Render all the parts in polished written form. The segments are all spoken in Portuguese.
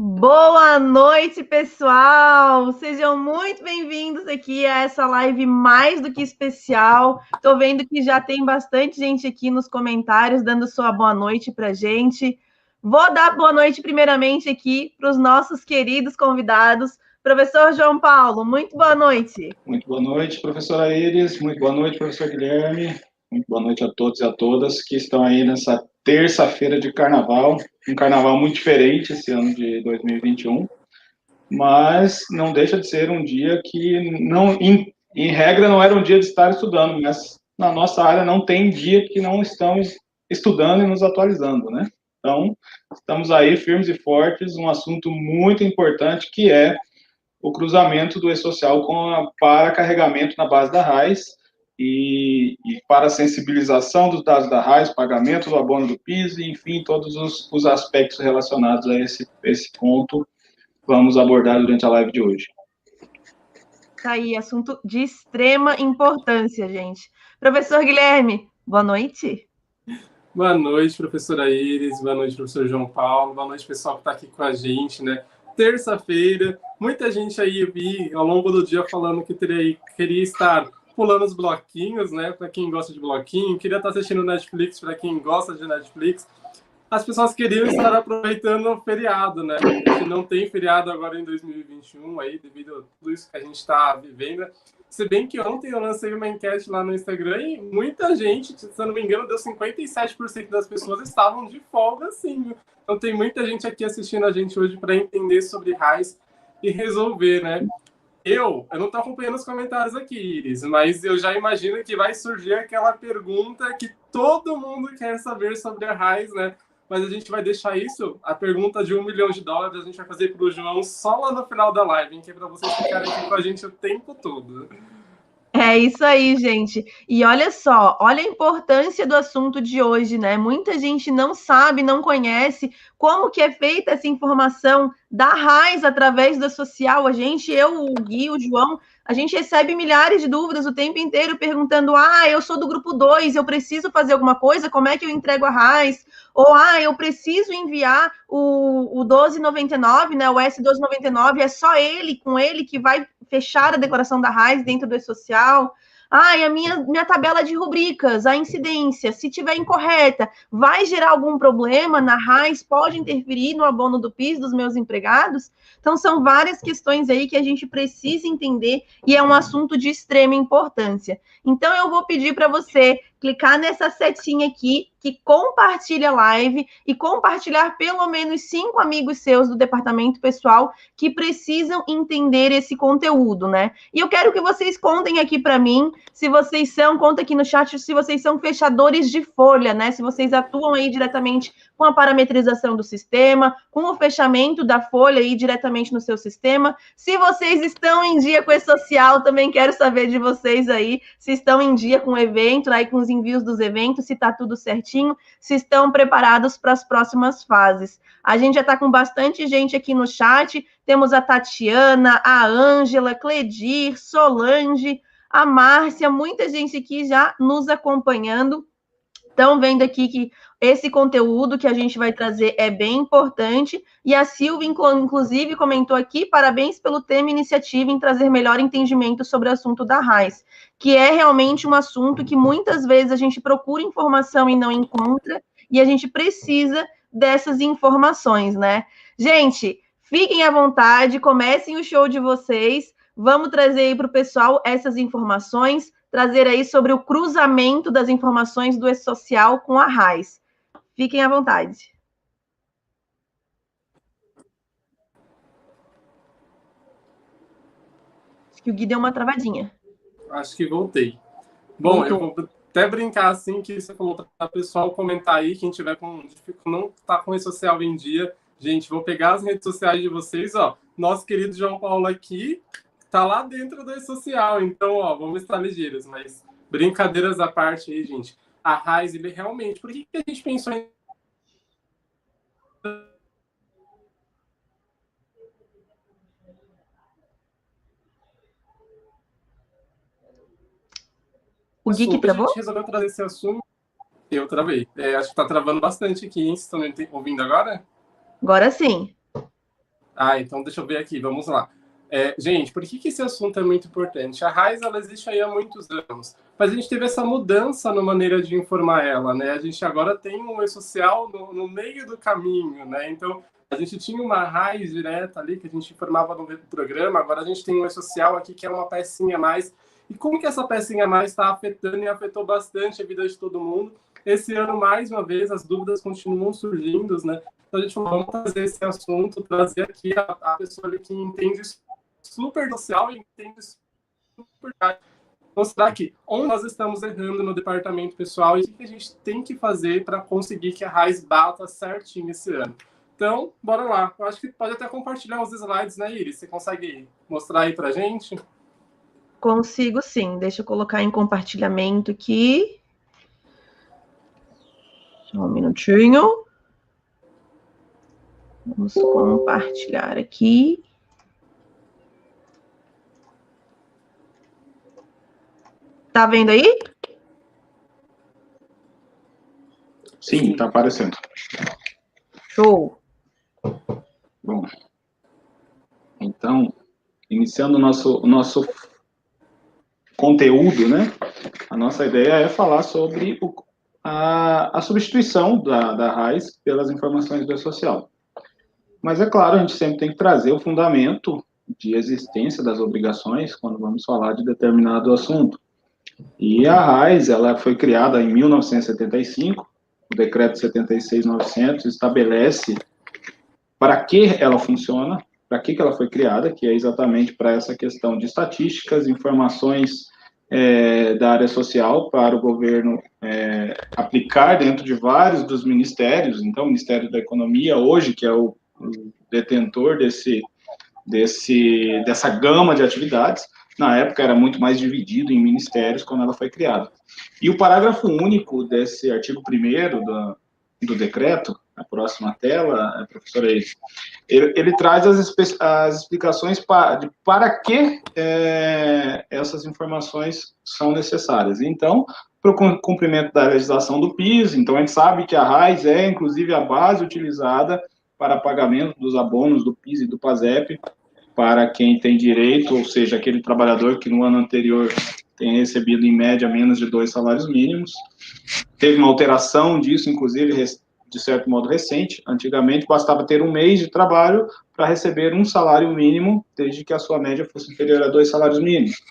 Boa noite, pessoal! Sejam muito bem-vindos aqui a essa live mais do que especial. Estou vendo que já tem bastante gente aqui nos comentários dando sua boa noite para a gente. Vou dar boa noite primeiramente aqui para os nossos queridos convidados. Professor João Paulo, muito boa noite. Muito boa noite, professora Iris. Muito boa noite, professor Guilherme. Muito boa noite a todos e a todas que estão aí nessa terça-feira de carnaval. Um carnaval muito diferente esse ano de 2021, mas não deixa de ser um dia que, não, em regra, não era um dia de estar estudando, mas na nossa área não tem dia que não estamos estudando e nos atualizando, né? Então, estamos aí firmes e fortes, um assunto muito importante que é o cruzamento do e-social para carregamento na base da RAIS e para a sensibilização dos dados da RAIS, pagamento do abono do PIS, e, enfim, todos os aspectos relacionados a esse ponto vamos abordar durante a live de hoje. Tá aí, assunto de extrema importância, gente. Professor Guilherme, boa noite. Boa noite, professora Iris, boa noite, professor João Paulo, boa noite, pessoal que está aqui com a gente, né? Terça-feira, muita gente aí eu vi ao longo do dia falando que queria estar pulando os bloquinhos, né? Para quem gosta de bloquinho, queria estar assistindo Netflix para quem gosta de Netflix. As pessoas queriam estar aproveitando o feriado, né? Que não tem feriado agora em 2021, aí, devido a tudo isso que a gente está vivendo. Se bem que ontem eu lancei uma enquete lá no Instagram e muita gente, se eu não me engano, deu 57% das pessoas estavam de folga, sim. Então tem muita gente aqui assistindo a gente hoje para entender sobre RAIS e resolver, né? Eu não estou acompanhando os comentários aqui, Iris, mas eu já imagino que vai surgir aquela pergunta que todo mundo quer saber sobre a RAIS, né? Mas a gente vai deixar isso, a pergunta de $1 milhão, a gente vai fazer para o João só lá no final da live, hein, que é para vocês ficarem aqui com a gente o tempo todo. É isso aí, gente. E olha só, olha a importância do assunto de hoje, né? Muita gente não sabe, não conhece como que é feita essa informação da RAIS através da social. A gente, eu, o Gui, o João, a gente recebe milhares de dúvidas o tempo inteiro perguntando: eu sou do grupo 2, eu preciso fazer alguma coisa, como é que eu entrego a RAIS? Ou, eu preciso enviar o 1299, né? O S1299, é só ele, com ele, que vai fechar a declaração da RAIS dentro do E-Social. E a minha tabela de rubricas, a incidência, se tiver incorreta, vai gerar algum problema na RAIS? Pode interferir no abono do PIS dos meus empregados? Então, são várias questões aí que a gente precisa entender e é um assunto de extrema importância. Então, eu vou pedir para você clicar nessa setinha aqui, que compartilha a live e compartilhar pelo menos 5 amigos seus do departamento pessoal que precisam entender esse conteúdo, né? E eu quero que vocês contem aqui para mim se vocês são, conta aqui no chat, se vocês são fechadores de folha, né? Se vocês atuam aí diretamente com a parametrização do sistema, com o fechamento da folha aí diretamente no seu sistema. Se vocês estão em dia com esse social, também quero saber de vocês aí, se estão em dia com o evento, aí com os envios dos eventos, se está tudo certinho, se estão preparados para as próximas fases. A gente já está com bastante gente aqui no chat, temos a Tatiana, a Ângela, Cledir, Solange, a Márcia, muita gente aqui já nos acompanhando. Estão vendo aqui que esse conteúdo que a gente vai trazer é bem importante, e a Silvia, inclusive, comentou aqui, parabéns pelo tema e iniciativa em trazer melhor entendimento sobre o assunto da RAIS, que é realmente um assunto que muitas vezes a gente procura informação e não encontra, e a gente precisa dessas informações, né? Gente, fiquem à vontade, comecem o show de vocês, vamos trazer aí para o pessoal essas informações, trazer aí sobre o cruzamento das informações do E-Social com a RAIS. Fiquem à vontade. Acho que o Gui deu uma travadinha. Acho que voltei. Bom, eu vou até brincar assim que você falou para o pessoal comentar aí, quem tiver não tá com rede social em dia. Gente, vou pegar as redes sociais de vocês, ó. Nosso querido João Paulo aqui tá lá dentro do E-Social, então, ó, vamos estar ligeiros, mas brincadeiras à parte aí, gente. A RAIS, ele realmente, por que a gente pensou em O Gui que travou? A gente resolveu trazer esse assunto. Eu travei. Acho que tá travando bastante aqui, hein? Vocês estão me ouvindo agora? Agora sim. Então deixa eu ver aqui, vamos lá. Gente, por que esse assunto é muito importante? A RAIS, ela existe aí há muitos anos, mas a gente teve essa mudança na maneira de informar ela, né? A gente agora tem um e-social no meio do caminho, né? Então, a gente tinha uma RAIS direta ali, que a gente informava no programa, agora a gente tem um e-social aqui, que é uma pecinha a mais. E como que essa pecinha a mais está afetando e afetou bastante a vida de todo mundo? Esse ano, mais uma vez, as dúvidas continuam surgindo, né? Então, a gente falou, vamos trazer esse assunto, trazer aqui a pessoa ali que entende super social e entende super... Mostrar aqui onde nós estamos errando no departamento pessoal e o que a gente tem que fazer para conseguir que a RAIS bata certinho esse ano. Então, bora lá. Eu acho que pode até compartilhar os slides, né, Iris? Você consegue mostrar aí pra gente? Consigo sim. Deixa eu colocar em compartilhamento aqui. Só um minutinho. Vamos compartilhar aqui. Tá vendo aí? Sim, tá aparecendo. Show. Bom, então, iniciando o nosso conteúdo, né? A nossa ideia é falar sobre a substituição da RAIS pelas informações do e-social. Mas, é claro, a gente sempre tem que trazer o fundamento de existência das obrigações quando vamos falar de determinado assunto. E a RAIS, ela foi criada em 1975, o decreto 76.900 estabelece para que ela funciona, para que ela foi criada, que é exatamente para essa questão de estatísticas, informações da área social para o governo aplicar dentro de vários dos ministérios. Então, o Ministério da Economia, hoje, que é o detentor dessa gama de atividades, na época era muito mais dividido em ministérios quando ela foi criada. E o parágrafo único desse artigo 1º do decreto, a próxima tela, professora Elis, ele traz as explicações para que essas informações são necessárias. Então, para o cumprimento da legislação do PIS, então a gente sabe que a RAIS é, inclusive, a base utilizada para pagamento dos abonos do PIS e do PASEP, para quem tem direito, ou seja, aquele trabalhador que no ano anterior tem recebido, em média, menos de 2 salários mínimos. Teve uma alteração disso, inclusive, de certo modo recente. Antigamente, bastava ter um mês de trabalho para receber um salário mínimo, desde que a sua média fosse inferior a 2 salários mínimos.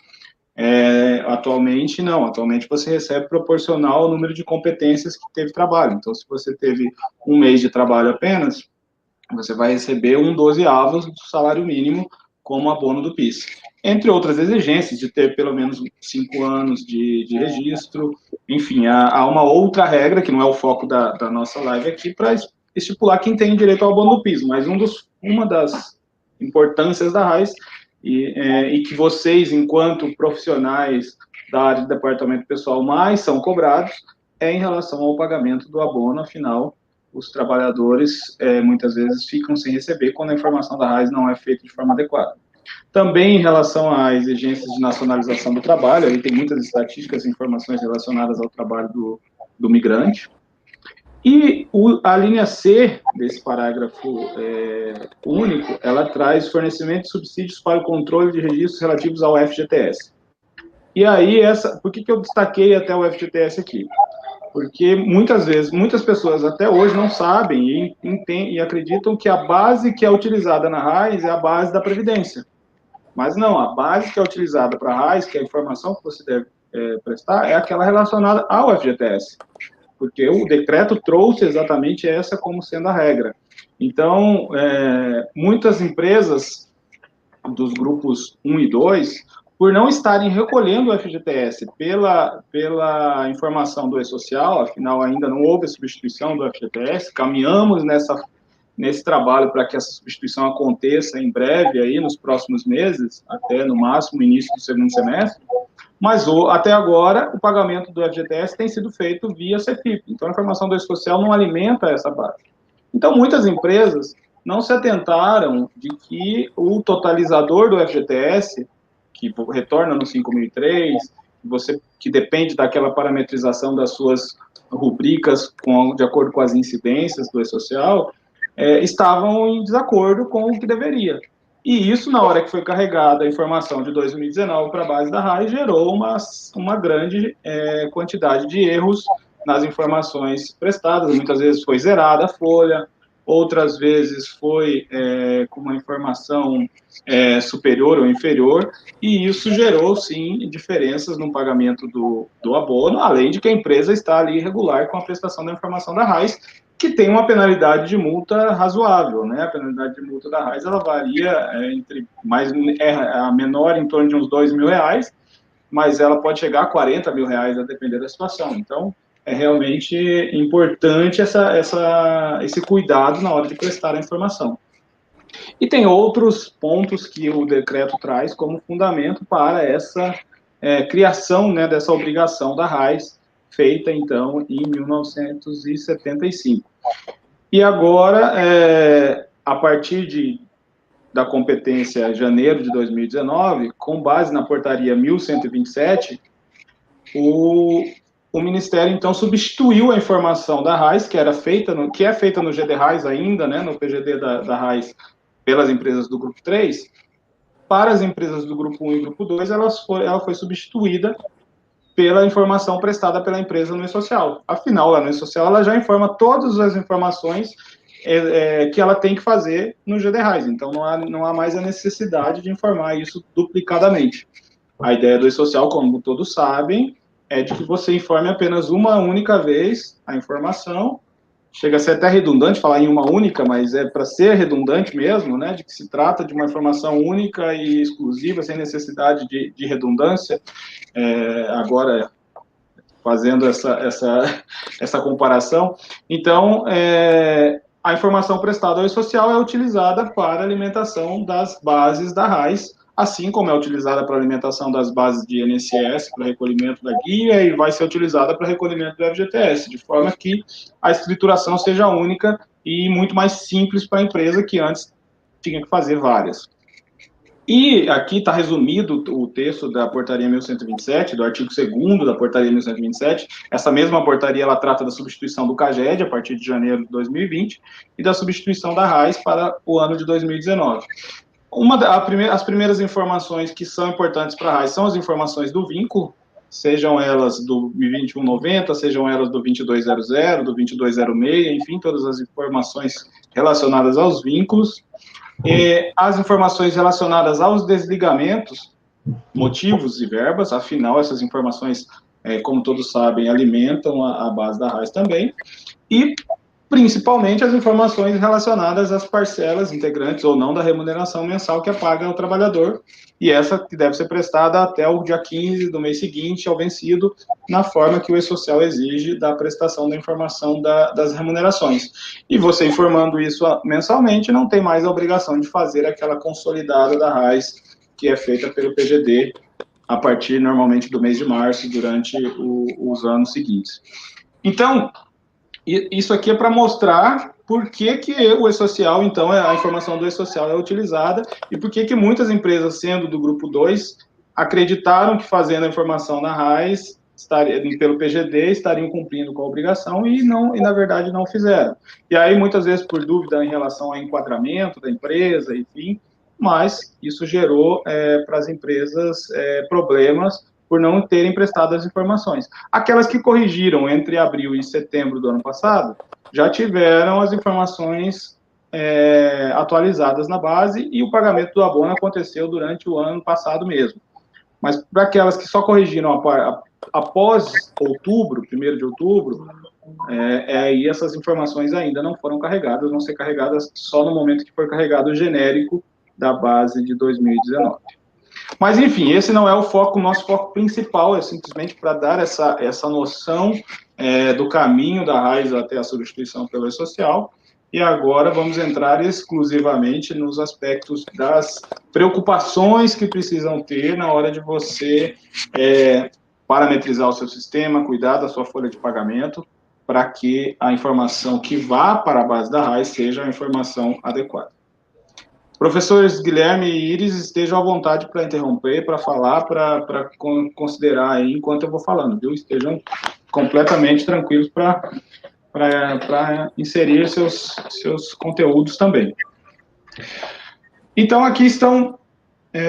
Atualmente, não. Atualmente, você recebe proporcional ao número de competências que teve trabalho. Então, se você teve um mês de trabalho apenas, você vai receber 1/12 do salário mínimo como abono do PIS. Entre outras exigências, de ter pelo menos 5 anos de registro. Enfim, há uma outra regra, que não é o foco da nossa live aqui, para estipular quem tem direito ao abono do PIS, mas uma das importâncias da RAIS, e que vocês, enquanto profissionais da área de departamento pessoal, mais são cobrados, é em relação ao pagamento do abono. Afinal, os trabalhadores muitas vezes ficam sem receber quando a informação da RAIS não é feita de forma adequada. Também em relação a exigências de nacionalização do trabalho, aí tem muitas estatísticas e informações relacionadas ao trabalho do migrante. E a linha C desse parágrafo único, ela traz fornecimento de subsídios para o controle de registros relativos ao FGTS. E aí, por que eu destaquei até o FGTS aqui? Porque muitas vezes, muitas pessoas até hoje não sabem e acreditam que a base que é utilizada na RAIS é a base da Previdência. Mas não, a base que é utilizada para a RAIS, que é a informação que você deve prestar, é aquela relacionada ao FGTS. Porque o decreto trouxe exatamente essa como sendo a regra. Então, muitas empresas dos grupos 1 e 2, por não estarem recolhendo o FGTS pela informação do e-social, afinal ainda não houve a substituição do FGTS, caminhamos nesse trabalho para que essa substituição aconteça em breve, aí nos próximos meses, até no máximo início do segundo semestre, mas até agora o pagamento do FGTS tem sido feito via CEFIP, então a informação do e-social não alimenta essa base. Então muitas empresas não se atentaram de que o totalizador do FGTS, que retorna no 5.003, que depende daquela parametrização das suas rubricas de acordo com as incidências do e-social, estavam em desacordo com o que deveria. E isso, na hora que foi carregada a informação de 2019 para a base da RAI, gerou uma grande quantidade de erros nas informações prestadas. Muitas vezes foi zerada a folha, outras vezes foi com uma informação superior ou inferior, e isso gerou, sim, diferenças no pagamento do abono, além de que a empresa está ali irregular com a prestação da informação da RAIS, que tem uma penalidade de multa razoável, né? A penalidade de multa da RAIS, ela varia a menor em torno de uns R$2.000, mas ela pode chegar a R$40.000, a depender da situação. Então, é realmente importante esse cuidado na hora de prestar a informação. E tem outros pontos que o decreto traz como fundamento para essa criação, né, dessa obrigação da RAIS, feita, então, em 1975. E agora, a partir da competência janeiro de 2019, com base na portaria 1127, o Ministério, então, substituiu a informação da RAIS, que é feita no GD-RAIS ainda, né, no PGD da RAIS, pelas empresas do Grupo 3, para as empresas do Grupo 1 e Grupo 2, ela foi substituída pela informação prestada pela empresa no E-Social. Afinal, a no E-Social, ela já informa todas as informações que ela tem que fazer no GD-RAIS, então não há mais a necessidade de informar isso duplicadamente. A ideia do E-Social, como todos sabem, é de que você informe apenas uma única vez a informação. Chega a ser até redundante falar em uma única, mas é para ser redundante mesmo, né, de que se trata de uma informação única e exclusiva, sem necessidade de redundância. Agora, fazendo essa comparação, então, a informação prestada ao E-Social é utilizada para alimentação das bases da RAIS, assim como é utilizada para alimentação das bases de INSS, para recolhimento da guia, e vai ser utilizada para recolhimento do FGTS, de forma que a escrituração seja única e muito mais simples para a empresa, que antes tinha que fazer várias. E aqui está resumido o texto da portaria 1127, do artigo 2º da portaria 1127. Essa mesma portaria, ela trata da substituição do CAGED, a partir de janeiro de 2020, e da substituição da RAIS para o ano de 2019. As primeiras informações que são importantes para a RAIS são as informações do vínculo, sejam elas do 2190, sejam elas do 2200, do 2206, enfim, todas as informações relacionadas aos vínculos. As informações relacionadas aos desligamentos, motivos e verbas, afinal, essas informações, como todos sabem, alimentam a base da RAIS também, e principalmente as informações relacionadas às parcelas integrantes ou não da remuneração mensal que é paga ao trabalhador, e essa que deve ser prestada até o dia 15 do mês seguinte ao vencido, na forma que o E-Social exige da prestação da informação das remunerações. E você informando isso mensalmente, não tem mais a obrigação de fazer aquela consolidada da RAIS, que é feita pelo PGD a partir, normalmente, do mês de março, durante os anos seguintes. Então, isso aqui é para mostrar por que o E-Social, então, a informação do E-Social é utilizada, e por que muitas empresas, sendo do Grupo 2, acreditaram que fazendo a informação na RAIS, pelo PGD, estariam cumprindo com a obrigação e na verdade, não fizeram. E aí, muitas vezes, por dúvida em relação ao enquadramento da empresa, enfim, mas isso gerou para as empresas problemas por não terem prestado as informações. Aquelas que corrigiram entre abril e setembro do ano passado, já tiveram as informações atualizadas na base, e o pagamento do abono aconteceu durante o ano passado mesmo. Mas para aquelas que só corrigiram após outubro, 1º de outubro, aí essas informações ainda não foram carregadas, vão ser carregadas só no momento que for carregado o genérico da base de 2019. Mas, enfim, esse não é o nosso foco principal, é simplesmente para dar essa noção do caminho da RAIS até a substituição pelo E-Social. E agora vamos entrar exclusivamente nos aspectos das preocupações que precisam ter na hora de você parametrizar o seu sistema, cuidar da sua folha de pagamento, para que a informação que vá para a base da RAIS seja a informação adequada. Professores Guilherme e Iris, estejam à vontade para interromper, para falar, para considerar aí enquanto eu vou falando, viu? Estejam completamente tranquilos para para inserir seus conteúdos também. Então, aqui estão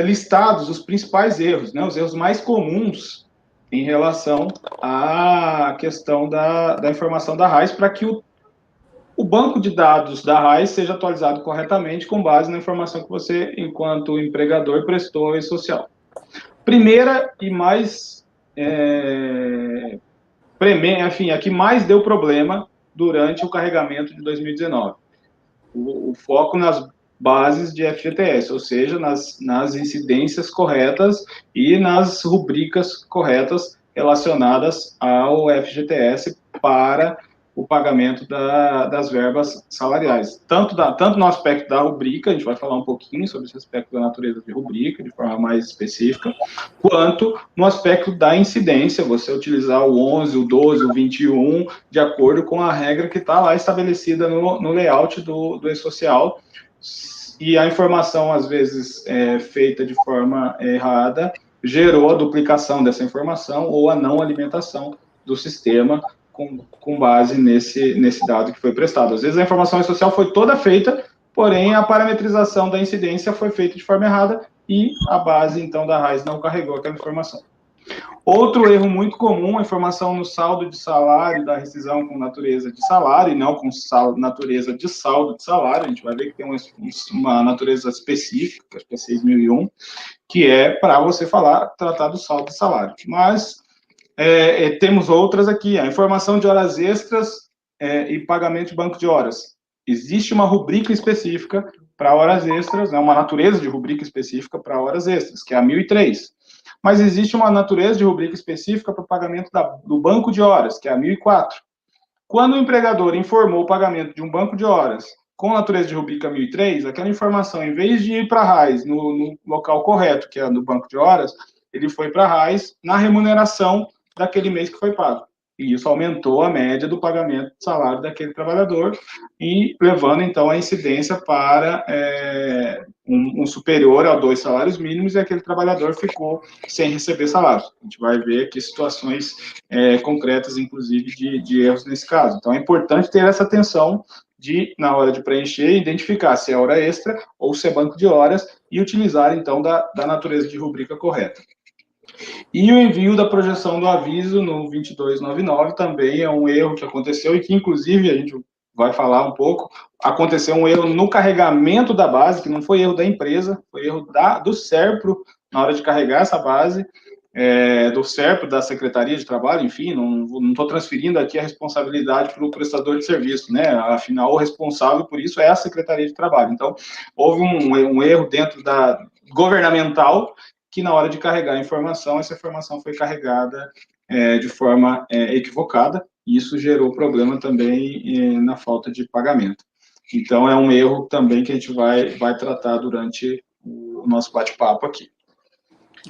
listados os principais erros, né, os erros mais comuns em relação à questão da informação da RAIS, para que o banco de dados da RAIS seja atualizado corretamente com base na informação que você, enquanto empregador, prestou ao E-Social. Primeira e mais a que mais deu problema durante o carregamento de 2019. O foco nas bases de FGTS, ou seja, nas incidências corretas e nas rubricas corretas relacionadas ao FGTS para o pagamento das verbas salariais. Tanto no aspecto da rubrica, a gente vai falar um pouquinho sobre esse aspecto da natureza de rubrica, de forma mais específica, quanto no aspecto da incidência, você utilizar o 11, o 12, o 21, de acordo com a regra que está lá estabelecida no layout do E-Social, e a informação, às vezes, feita de forma errada, gerou a duplicação dessa informação ou a não alimentação do sistema com base nesse dado que foi prestado. Às vezes a informação social foi toda feita, porém a parametrização da incidência foi feita de forma errada e a base, então, da RAIS não carregou aquela informação. Outro erro muito comum, a informação no saldo de salário da rescisão com natureza de salário e não com natureza de saldo de salário. A gente vai ver que tem uma natureza específica, acho que é 6.001, que é para você tratar do saldo de salário. Mas temos outras aqui, a informação de horas extras e pagamento de banco de horas. Existe uma rubrica específica para horas extras, né, uma natureza de rubrica específica para horas extras, que é a 1003. Mas existe uma natureza de rubrica específica para o pagamento do banco de horas, que é a 1004. Quando o empregador informou o pagamento de um banco de horas com natureza de rubrica 1003, aquela informação, em vez de ir para a RAIS no local correto, que é no banco de horas, ele foi para a RAIS na remuneração daquele mês que foi pago. E isso aumentou a média do pagamento de salário daquele trabalhador e levando, então, a incidência para um superior a 2 salários mínimos e aquele trabalhador ficou sem receber salário. A gente vai ver aqui situações concretas, inclusive, de erros nesse caso. Então, é importante ter essa atenção de, na hora de preencher, identificar se é hora extra ou se é banco de horas e utilizar, então, da natureza de rubrica correta. E o envio da projeção do aviso no 2299 também é um erro que aconteceu e que, inclusive, a gente vai falar um pouco, aconteceu um erro no carregamento da base, que não foi erro da empresa, foi erro do SERPRO na hora de carregar essa base, do SERPRO, da Secretaria de Trabalho, enfim, não estou transferindo aqui a responsabilidade para o prestador de serviço, né? Afinal, o responsável por isso é a Secretaria de Trabalho. Então, houve um erro dentro da governamental, que na hora de carregar a informação, essa informação foi carregada de forma equivocada, e isso gerou problema também na falta de pagamento. Então, é um erro também que a gente vai tratar durante o nosso bate-papo aqui.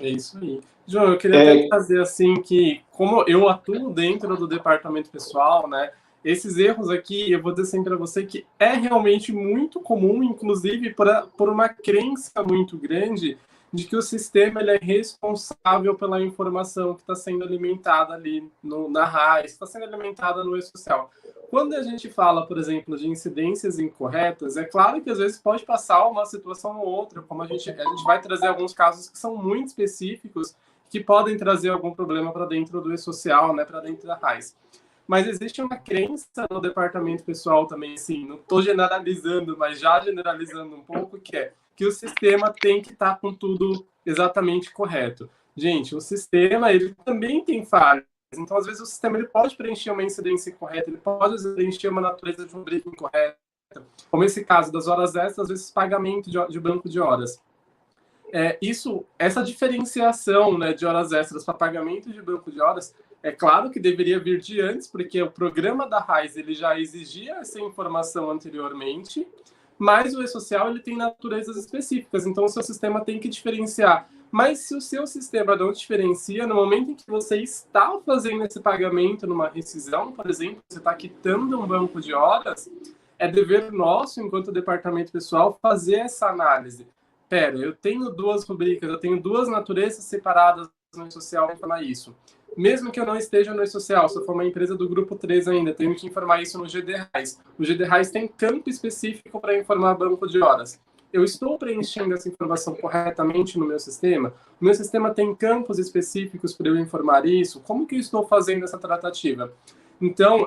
É isso aí. João, eu queria até trazer assim que, como eu atuo dentro do departamento pessoal, né, esses erros aqui, eu vou dizer assim para você que é realmente muito comum, inclusive por uma crença muito grande de que o sistema ele é responsável pela informação que está sendo alimentada ali na RAIS, está sendo alimentada no E-Social. Quando a gente fala, por exemplo, de incidências incorretas, é claro que às vezes pode passar uma situação ou outra, como a gente vai trazer alguns casos que são muito específicos, que podem trazer algum problema para dentro do E-Social, né, para dentro da RAIS. Mas existe uma crença no departamento pessoal também, assim, não estou generalizando, mas já generalizando um pouco, que é que o sistema tem que estar com tudo exatamente correto. Gente, o sistema, ele também tem falhas. Então, às vezes, o sistema ele pode preencher uma incidência incorreta, ele pode preencher uma natureza de rubrica incorreta, como esse caso das horas extras, às vezes, pagamento de banco de horas. Essa diferenciação, né, de horas extras para pagamento de banco de horas, é claro que deveria vir de antes, porque o programa da RAIS ele já exigia essa informação anteriormente, mas o E-Social ele tem naturezas específicas, então o seu sistema tem que diferenciar. Mas se o seu sistema não diferencia, no momento em que você está fazendo esse pagamento numa rescisão, por exemplo, você está quitando um banco de horas, é dever nosso, enquanto departamento pessoal, fazer essa análise. Eu tenho 2 rubricas, eu tenho 2 naturezas separadas no E-Social para isso. mesmo que eu não esteja no E-Social, se eu for uma empresa do grupo 3 ainda, tenho que informar isso no GDRAIS. O GDRAIS tem campo específico para informar banco de horas. Eu estou preenchendo essa informação corretamente no meu sistema? O meu sistema tem campos específicos para eu informar isso? Como que eu estou fazendo essa tratativa? Então,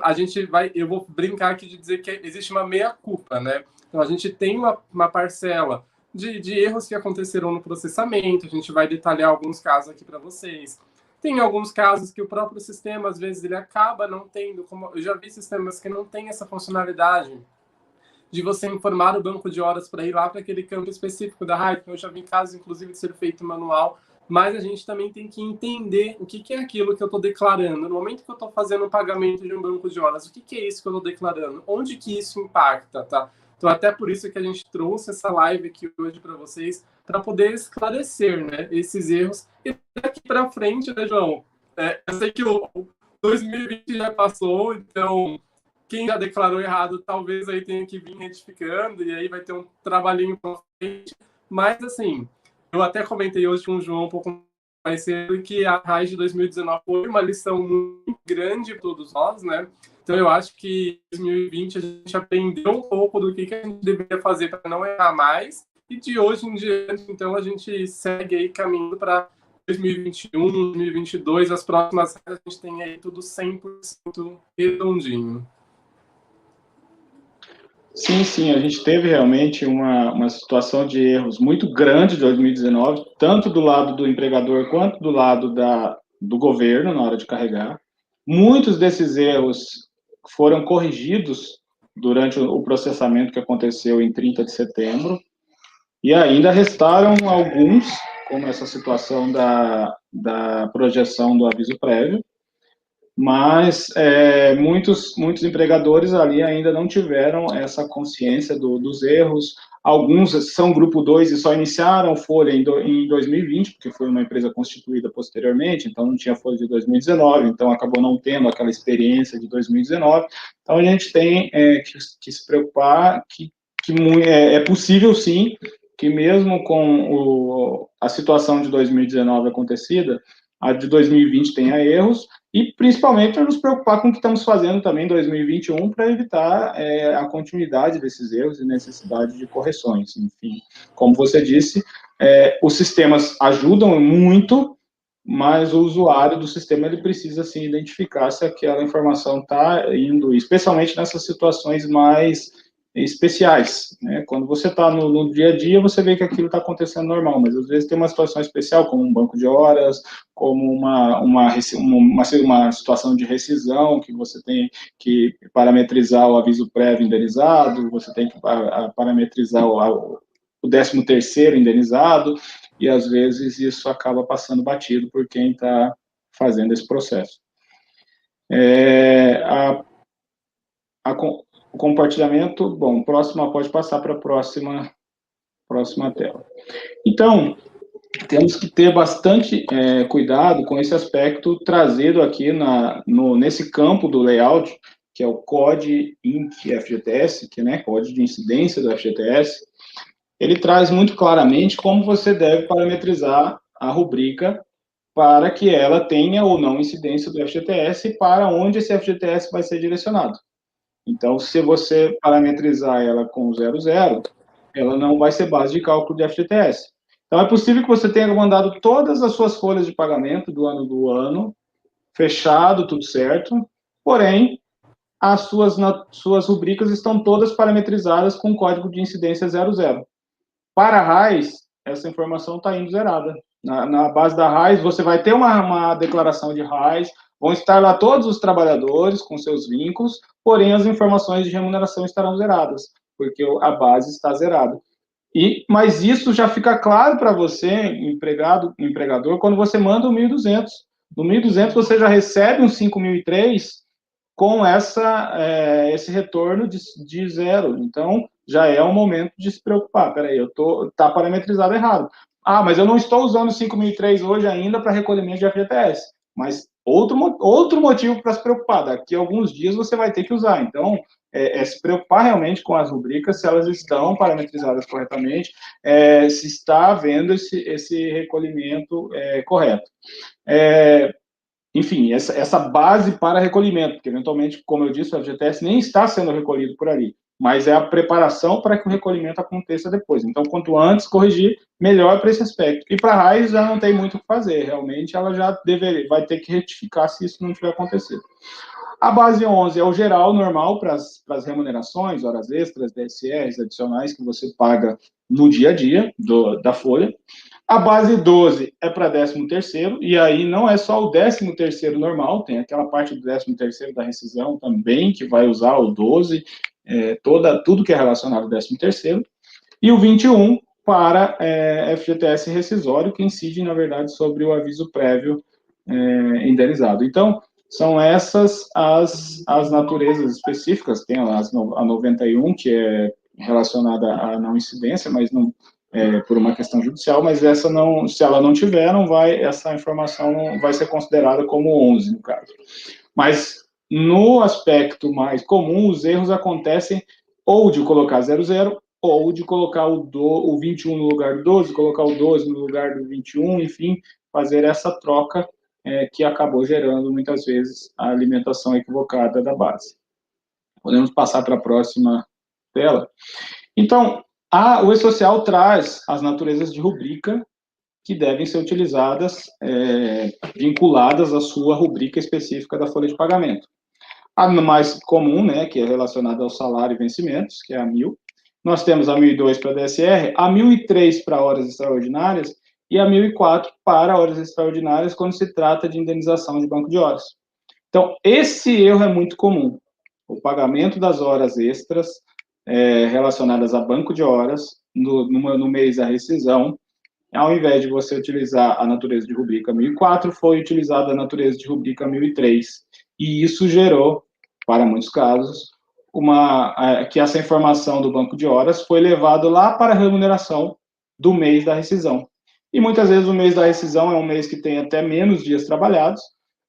eu vou brincar aqui de dizer que existe uma meia-culpa, né? Então, a gente tem uma parcela de erros que aconteceram no processamento, a gente vai detalhar alguns casos aqui para vocês. Tem alguns casos que o próprio sistema, às vezes, ele acaba não tendo, como eu já vi sistemas que não têm essa funcionalidade de você informar o banco de horas para ir lá para aquele campo específico da RAI. Eu já vi casos, inclusive, de ser feito manual, mas a gente também tem que entender o que é aquilo que eu estou declarando. No momento que eu estou fazendo um pagamento de um banco de horas, o que é isso que eu estou declarando? Onde que isso impacta, tá? Então, até por isso que a gente trouxe essa live aqui hoje para vocês, para poder esclarecer, né, esses erros. E daqui para frente, né, João? Eu sei que o 2020 já passou, então quem já declarou errado talvez aí tenha que vir retificando, e aí vai ter um trabalhinho para frente. Mas, assim, eu até comentei hoje com o João um pouco mais cedo que a RAIS de 2019 foi uma lição muito grande para todos nós, né? Então, eu acho que em 2020 a gente aprendeu um pouco do que a gente deveria fazer para não errar mais, e de hoje em diante, então, a gente segue aí caminhando para 2021, 2022, as próximas a gente tem aí tudo 100% redondinho. Sim, a gente teve realmente uma situação de erros muito grande em 2019, tanto do lado do empregador quanto do lado do governo na hora de carregar. Muitos desses erros foram corrigidos durante o processamento que aconteceu em 30 de setembro, e ainda restaram alguns, como essa situação da projeção do aviso prévio, mas muitos empregadores ali ainda não tiveram essa consciência dos erros. Alguns são grupo 2 e só iniciaram folha em 2020, porque foi uma empresa constituída posteriormente, então não tinha folha de 2019, então acabou não tendo aquela experiência de 2019. Então a gente tem que se preocupar que é possível sim, que mesmo com a situação de 2019 acontecida, a de 2020 tenha erros, e principalmente nos preocupar com o que estamos fazendo também em 2021 para evitar a continuidade desses erros e necessidade de correções. Enfim, como você disse, os sistemas ajudam muito, mas o usuário do sistema ele precisa se identificar se aquela informação está indo, especialmente nessas situações mais especiais, né? Quando você está no dia a dia, você vê que aquilo está acontecendo normal, mas às vezes tem uma situação especial, como um banco de horas, como uma situação de rescisão, que você tem que parametrizar o aviso prévio indenizado, você tem que parametrizar o 13º indenizado, e às vezes isso acaba passando batido por quem está fazendo esse processo. O compartilhamento, bom, próxima, pode passar para a próxima tela. Então, temos que ter bastante cuidado com esse aspecto trazido aqui nesse campo do layout, que é o COD INC FGTS, que é código de incidência do FGTS. Ele traz muito claramente como você deve parametrizar a rubrica para que ela tenha ou não incidência do FGTS e para onde esse FGTS vai ser direcionado. Então, se você parametrizar ela com 00, ela não vai ser base de cálculo de FGTS. Então, é possível que você tenha mandado todas as suas folhas de pagamento do ano, fechado, tudo certo, porém, as suas rubricas estão todas parametrizadas com código de incidência 00. Para a RAIS, essa informação está indo zerada. Na base da RAIS, você vai ter uma declaração de RAIS, vão estar lá todos os trabalhadores com seus vínculos, porém as informações de remuneração estarão zeradas, porque a base está zerada. Mas isso já fica claro para você, empregador, quando você manda o 1.200. No 1.200 você já recebe um 5.003 com esse retorno de 0. Então, já é o momento de se preocupar. Peraí, está parametrizado errado. Mas eu não estou usando 5.003 hoje ainda para recolhimento de FGTS. Mas outro motivo para se preocupar. Daqui a alguns dias você vai ter que usar. Então, se preocupar realmente com as rubricas, se elas estão parametrizadas corretamente, se está havendo esse recolhimento correto. enfim, essa base para recolhimento, porque eventualmente, como eu disse, o FGTS nem está sendo recolhido por ali, mas é a preparação para que o recolhimento aconteça depois. Então, quanto antes corrigir, melhor para esse aspecto. E para a RAIS já não tem muito o que fazer, realmente ela já vai ter que retificar se isso não tiver acontecido. A base 11 é o geral, normal, para as remunerações, horas extras, DSRs adicionais que você paga no dia a dia da folha. A base 12 é para 13º, e aí não é só o 13º normal, tem aquela parte do 13º da rescisão também, que vai usar o 12, tudo que é relacionado ao 13º, e o 21 para FGTS rescisório, que incide, na verdade, sobre o aviso prévio indenizado. Então, são essas as naturezas específicas, tem a 91, que é relacionada à não incidência, mas não por uma questão judicial, mas essa não, se ela não tiver, essa informação não vai ser considerada como 11, no caso. Mas, no aspecto mais comum, os erros acontecem ou de colocar 00, ou de colocar o 21 no lugar do 12, colocar o 12 no lugar do 21, enfim, fazer essa troca que acabou gerando, muitas vezes, a alimentação equivocada da base. Podemos passar para a próxima tela. Então, o E-Social traz as naturezas de rubrica que devem ser utilizadas, vinculadas à sua rubrica específica da folha de pagamento. A mais comum, né, que é relacionada ao salário e vencimentos, que é a 1000. Nós temos a 1002 para DSR, a 1003 para horas extraordinárias e a 1004 para horas extraordinárias quando se trata de indenização de banco de horas. Então, esse erro é muito comum. O pagamento das horas extras relacionadas a banco de horas no mês da rescisão, ao invés de você utilizar a natureza de rubrica 1004, foi utilizada a natureza de rubrica 1003. E isso gerou, para muitos casos, que essa informação do banco de horas foi levada lá para a remuneração do mês da rescisão. E muitas vezes o mês da rescisão é um mês que tem até menos dias trabalhados,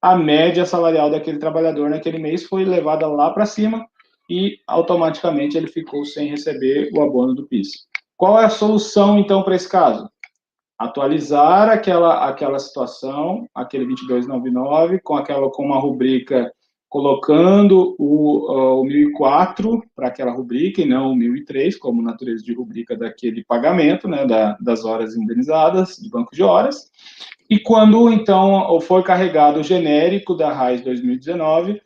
a média salarial daquele trabalhador naquele mês foi levada lá para cima e automaticamente ele ficou sem receber o abono do PIS. Qual é a solução, então, para esse caso? Atualizar aquela situação, aquele 2299, com uma rubrica colocando o 1004 para aquela rubrica e não o 1003, como natureza de rubrica daquele pagamento, né, das horas indenizadas, de banco de horas. E quando, então, for carregado o genérico da RAIS 2019,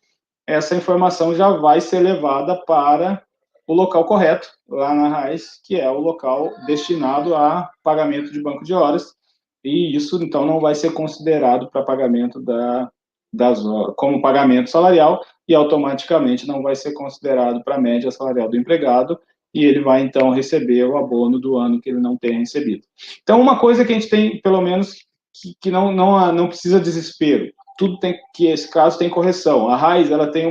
essa informação já vai ser levada para o local correto, lá na RAIS, que é o local destinado a pagamento de banco de horas, e isso, então, não vai ser considerado para pagamento como pagamento salarial, e automaticamente não vai ser considerado para a média salarial do empregado, e ele vai, então, receber o abono do ano que ele não tem recebido. Então, uma coisa que a gente tem, pelo menos, que não precisa desespero, esse caso tem correção. A RAIS, ela tem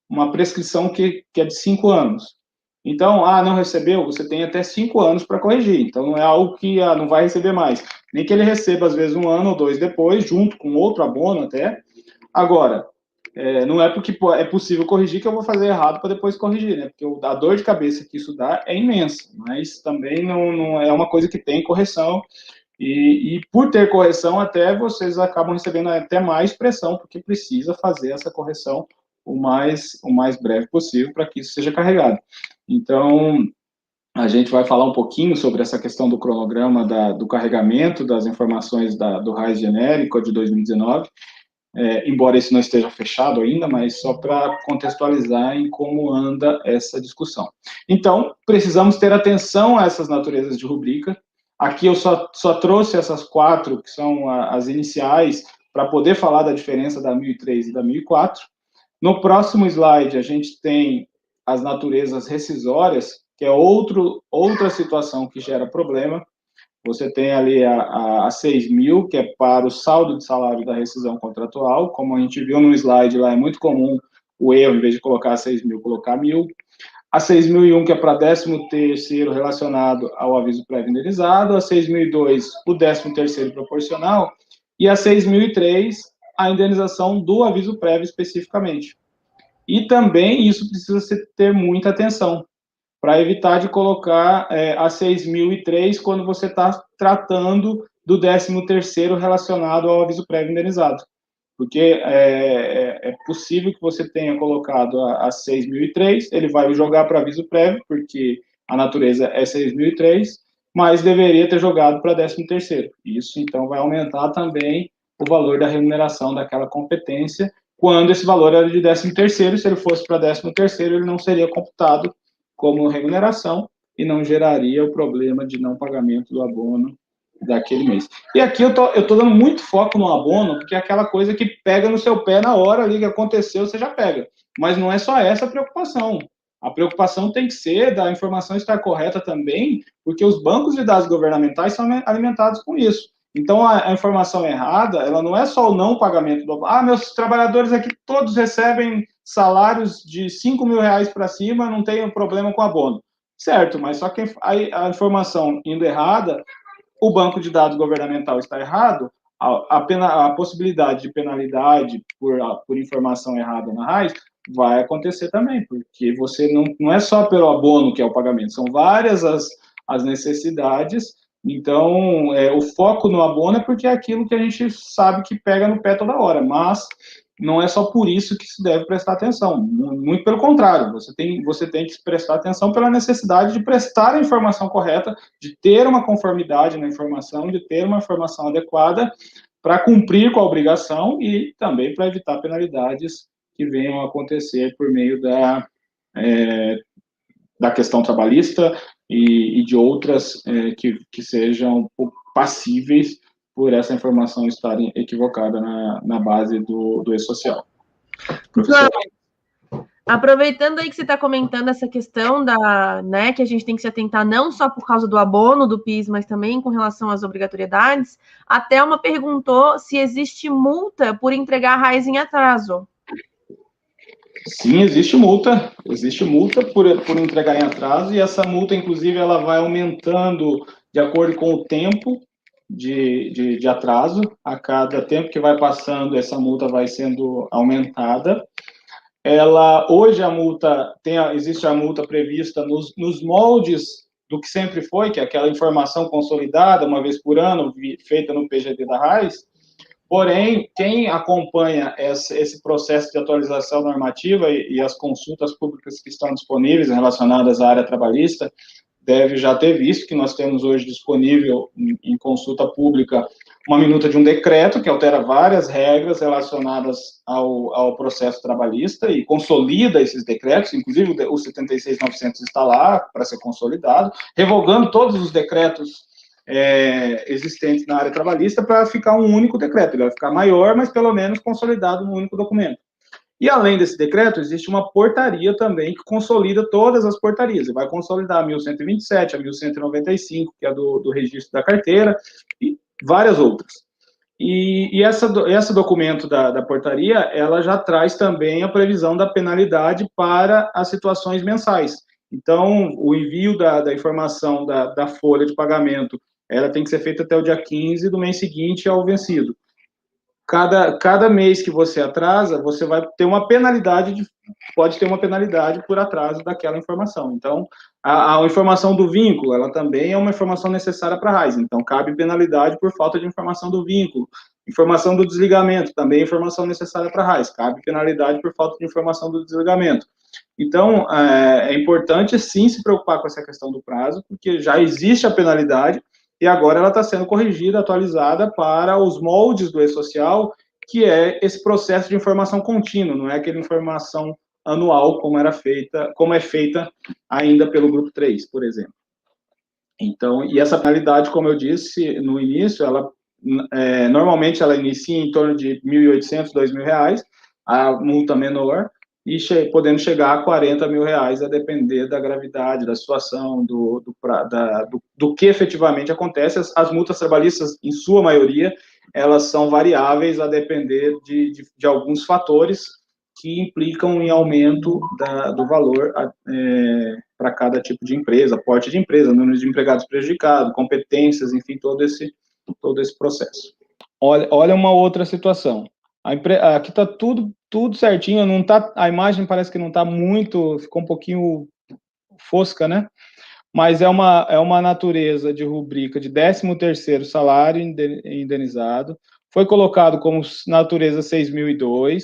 uma prescrição que é de 5 anos. Então, não recebeu, você tem até 5 anos para corrigir. Então, não é algo que não vai receber mais. Nem que ele receba, às vezes, 1 ano ou 2 depois, junto com outro abono até. Agora, não é porque é possível corrigir que eu vou fazer errado para depois corrigir, né? Porque a dor de cabeça que isso dá é imensa, mas também não é uma coisa que tem correção. E por ter correção, até vocês acabam recebendo até mais pressão, porque precisa fazer essa correção o mais breve possível para que isso seja carregado. Então, a gente vai falar um pouquinho sobre essa questão do cronograma do carregamento das informações do RAIS genérico de 2019, embora isso não esteja fechado ainda, mas só para contextualizar em como anda essa discussão. Então, precisamos ter atenção a essas naturezas de rubrica. Aqui eu só trouxe essas 4, que são as iniciais, para poder falar da diferença da 1003 e da 1004. No próximo slide, a gente tem as naturezas rescisórias, que é outra situação que gera problema. Você tem ali a 6.000, que é para o saldo de salário da rescisão contratual. Como a gente viu no slide lá, é muito comum o erro, em vez de colocar 6.000, colocar 1.000. A 6.001, que é para 13º relacionado ao aviso prévio indenizado, a 6.002, o 13º proporcional, e a 6.003, a indenização do aviso prévio especificamente. E também isso precisa ter muita atenção, para evitar de colocar a 6.003 quando você está tratando do 13º relacionado ao aviso prévio indenizado. porque é possível que você tenha colocado a 6.003, ele vai jogar para aviso prévio, porque a natureza é 6.003, mas deveria ter jogado para 13º. Isso, então, vai aumentar também o valor da remuneração daquela competência, quando esse valor era de 13º, se ele fosse para 13º, ele não seria computado como remuneração e não geraria o problema de não pagamento do abono daquele mês. E aqui eu tô dando muito foco no abono, porque é aquela coisa que pega no seu pé na hora ali que aconteceu, você já pega. Mas não é só essa a preocupação. A preocupação tem que ser da informação estar correta também, porque os bancos de dados governamentais são alimentados com isso. Então, a informação errada, ela não é só o não pagamento do abono. Meus trabalhadores aqui todos recebem salários de 5 mil reais para cima, não tem problema com abono. Certo, mas só que a informação indo errada, o banco de dados governamental está errado, a possibilidade de penalidade por informação errada na RAIS vai acontecer também, porque você não é só pelo abono que é o pagamento, são várias as necessidades. Então, o foco no abono é porque é aquilo que a gente sabe que pega no pé toda hora, mas não é só por isso que se deve prestar atenção, muito pelo contrário, você tem que prestar atenção pela necessidade de prestar a informação correta, de ter uma conformidade na informação, de ter uma informação adequada para cumprir com a obrigação e também para evitar penalidades que venham a acontecer por meio da questão trabalhista e de outras que sejam passíveis por essa informação estar equivocada na base do e-social. Professor. Aproveitando aí que você está comentando essa questão né, que a gente tem que se atentar não só por causa do abono do PIS, mas também com relação às obrigatoriedades, a Thelma perguntou se existe multa por entregar a RAIS em atraso. Sim, existe multa por entregar em atraso, e essa multa, inclusive, ela vai aumentando de acordo com o tempo de atraso. A cada tempo que vai passando, essa multa vai sendo aumentada. Hoje existe a multa prevista nos moldes do que sempre foi, que é aquela informação consolidada, uma vez por ano, feita no PGD da RAIS. Porém, quem acompanha esse processo de atualização normativa e as consultas públicas que estão disponíveis relacionadas à área trabalhista, deve já ter visto que nós temos hoje disponível em consulta pública uma minuta de um decreto que altera várias regras relacionadas ao processo trabalhista e consolida esses decretos, inclusive o 76.900 está lá para ser consolidado, revogando todos os decretos existentes na área trabalhista para ficar um único decreto. Ele vai ficar maior, mas pelo menos consolidado num único documento. E além desse decreto, existe uma portaria também que consolida todas as portarias. Ele vai consolidar a 1127, a 1195, que é do registro da carteira, e várias outras. E esse documento da portaria, ela já traz também a previsão da penalidade para as situações mensais. Então, o envio da informação da folha de pagamento, ela tem que ser feita até o dia 15 do mês seguinte ao vencido. Cada mês que você atrasa, você vai ter uma penalidade, pode ter uma penalidade por atraso daquela informação. Então, a informação do vínculo, ela também é uma informação necessária para a RAIS. Então, cabe penalidade por falta de informação do vínculo. Informação do desligamento, também é informação necessária para a RAIS. Cabe penalidade por falta de informação do desligamento. Então, é importante, sim, se preocupar com essa questão do prazo, porque já existe a penalidade, e agora ela está sendo corrigida, atualizada para os moldes do e-social, que é esse processo de informação contínua, não é aquela informação anual como é feita ainda pelo Grupo 3, por exemplo. Então, e essa penalidade, como eu disse no início, normalmente ela inicia em torno de R$ 1.800, R$ 2.000, a multa menor, e podendo chegar a R$ 40.000, a depender da gravidade, da situação, do que efetivamente acontece. As multas trabalhistas, em sua maioria, elas são variáveis a depender de alguns fatores que implicam em aumento do valor para cada tipo de empresa, porte de empresa, número de empregados prejudicados, competências, enfim, todo esse processo. Olha uma outra situação. Aqui está tudo certinho, não tá, a imagem parece que não está muito, ficou um pouquinho fosca, né? Mas é uma natureza de rubrica de 13º salário indenizado, foi colocado como natureza 6.002.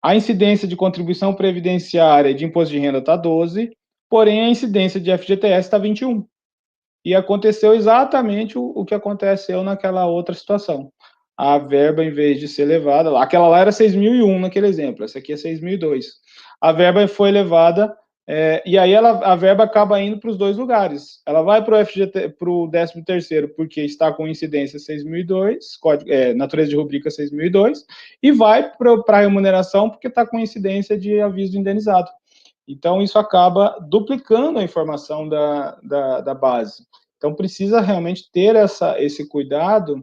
A incidência de contribuição previdenciária e de imposto de renda está 12, porém a incidência de FGTS está 21. E aconteceu exatamente o que aconteceu naquela outra situação. A verba, em vez de ser levada, aquela lá era 6.001 naquele exemplo, essa aqui é 6.002. A verba foi levada, e aí a verba acaba indo para os dois lugares. Ela vai para o FGT, para o 13º, porque está com incidência 6.002, natureza de rubrica 6.002, e vai para a remuneração, porque está com incidência de aviso de indenizado. Então, isso acaba duplicando a informação da base. Então, precisa realmente ter esse cuidado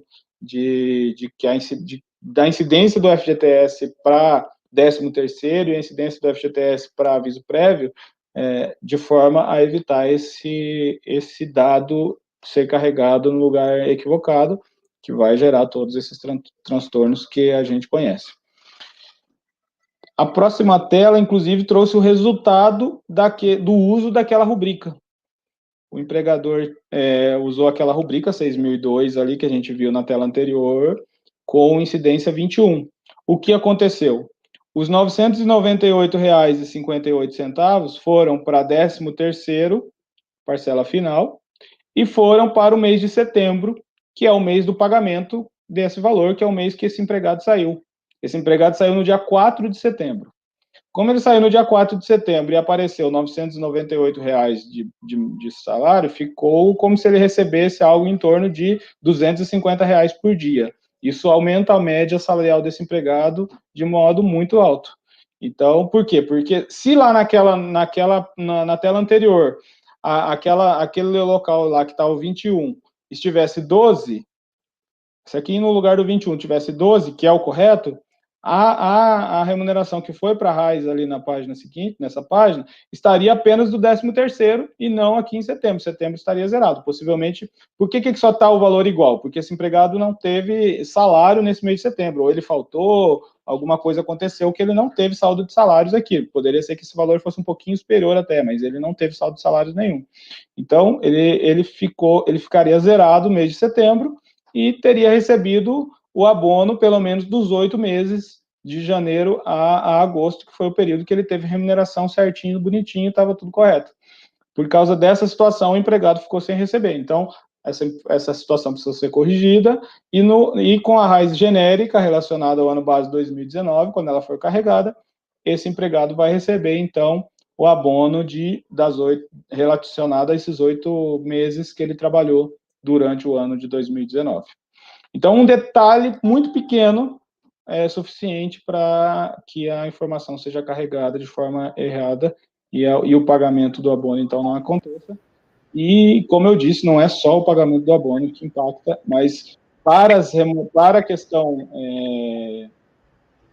da incidência do FGTS para 13º e a incidência do FGTS para aviso prévio, de forma a evitar esse dado ser carregado no lugar equivocado, que vai gerar todos esses transtornos que a gente conhece. A próxima tela, inclusive, trouxe o resultado do uso daquela rubrica. O empregador usou aquela rubrica 6.002 ali, que a gente viu na tela anterior, com incidência 21. O que aconteceu? Os R$ 998,58 foram para 13º, parcela final, e foram para o mês de setembro, que é o mês do pagamento desse valor, que é o mês que esse empregado saiu. Esse empregado saiu no dia 4 de setembro. Como ele saiu no dia 4 de setembro e apareceu R$ 998 de salário, ficou como se ele recebesse algo em torno de R$ 250 por dia. Isso aumenta a média salarial desse empregado de modo muito alto. Então, por quê? Porque se lá na tela anterior, aquele local lá que está o 21, estivesse 12, se aqui no lugar do 21 tivesse 12, que é o correto, a remuneração que foi para a RAIS ali na página seguinte, nessa página, estaria apenas do 13º e não aqui em setembro. Setembro estaria zerado, possivelmente. Por que só está o valor igual? Porque esse empregado não teve salário nesse mês de setembro, ou ele faltou, alguma coisa aconteceu que ele não teve saldo de salários aqui. Poderia ser que esse valor fosse um pouquinho superior até, mas ele não teve saldo de salários nenhum. Então, ele ficaria zerado no mês de setembro e teria recebido o abono, pelo menos dos 8 meses, de janeiro a agosto, que foi o período que ele teve remuneração certinho, bonitinho, estava tudo correto. Por causa dessa situação, o empregado ficou sem receber. Então, essa situação precisa ser corrigida, e com a RAIS genérica relacionada ao ano base 2019, quando ela for carregada, esse empregado vai receber, então, o abono relacionado a esses 8 meses que ele trabalhou durante o ano de 2019. Então, um detalhe muito pequeno é suficiente para que a informação seja carregada de forma errada e o pagamento do abono, então, não aconteça. E, como eu disse, não é só o pagamento do abono que impacta, mas para a questão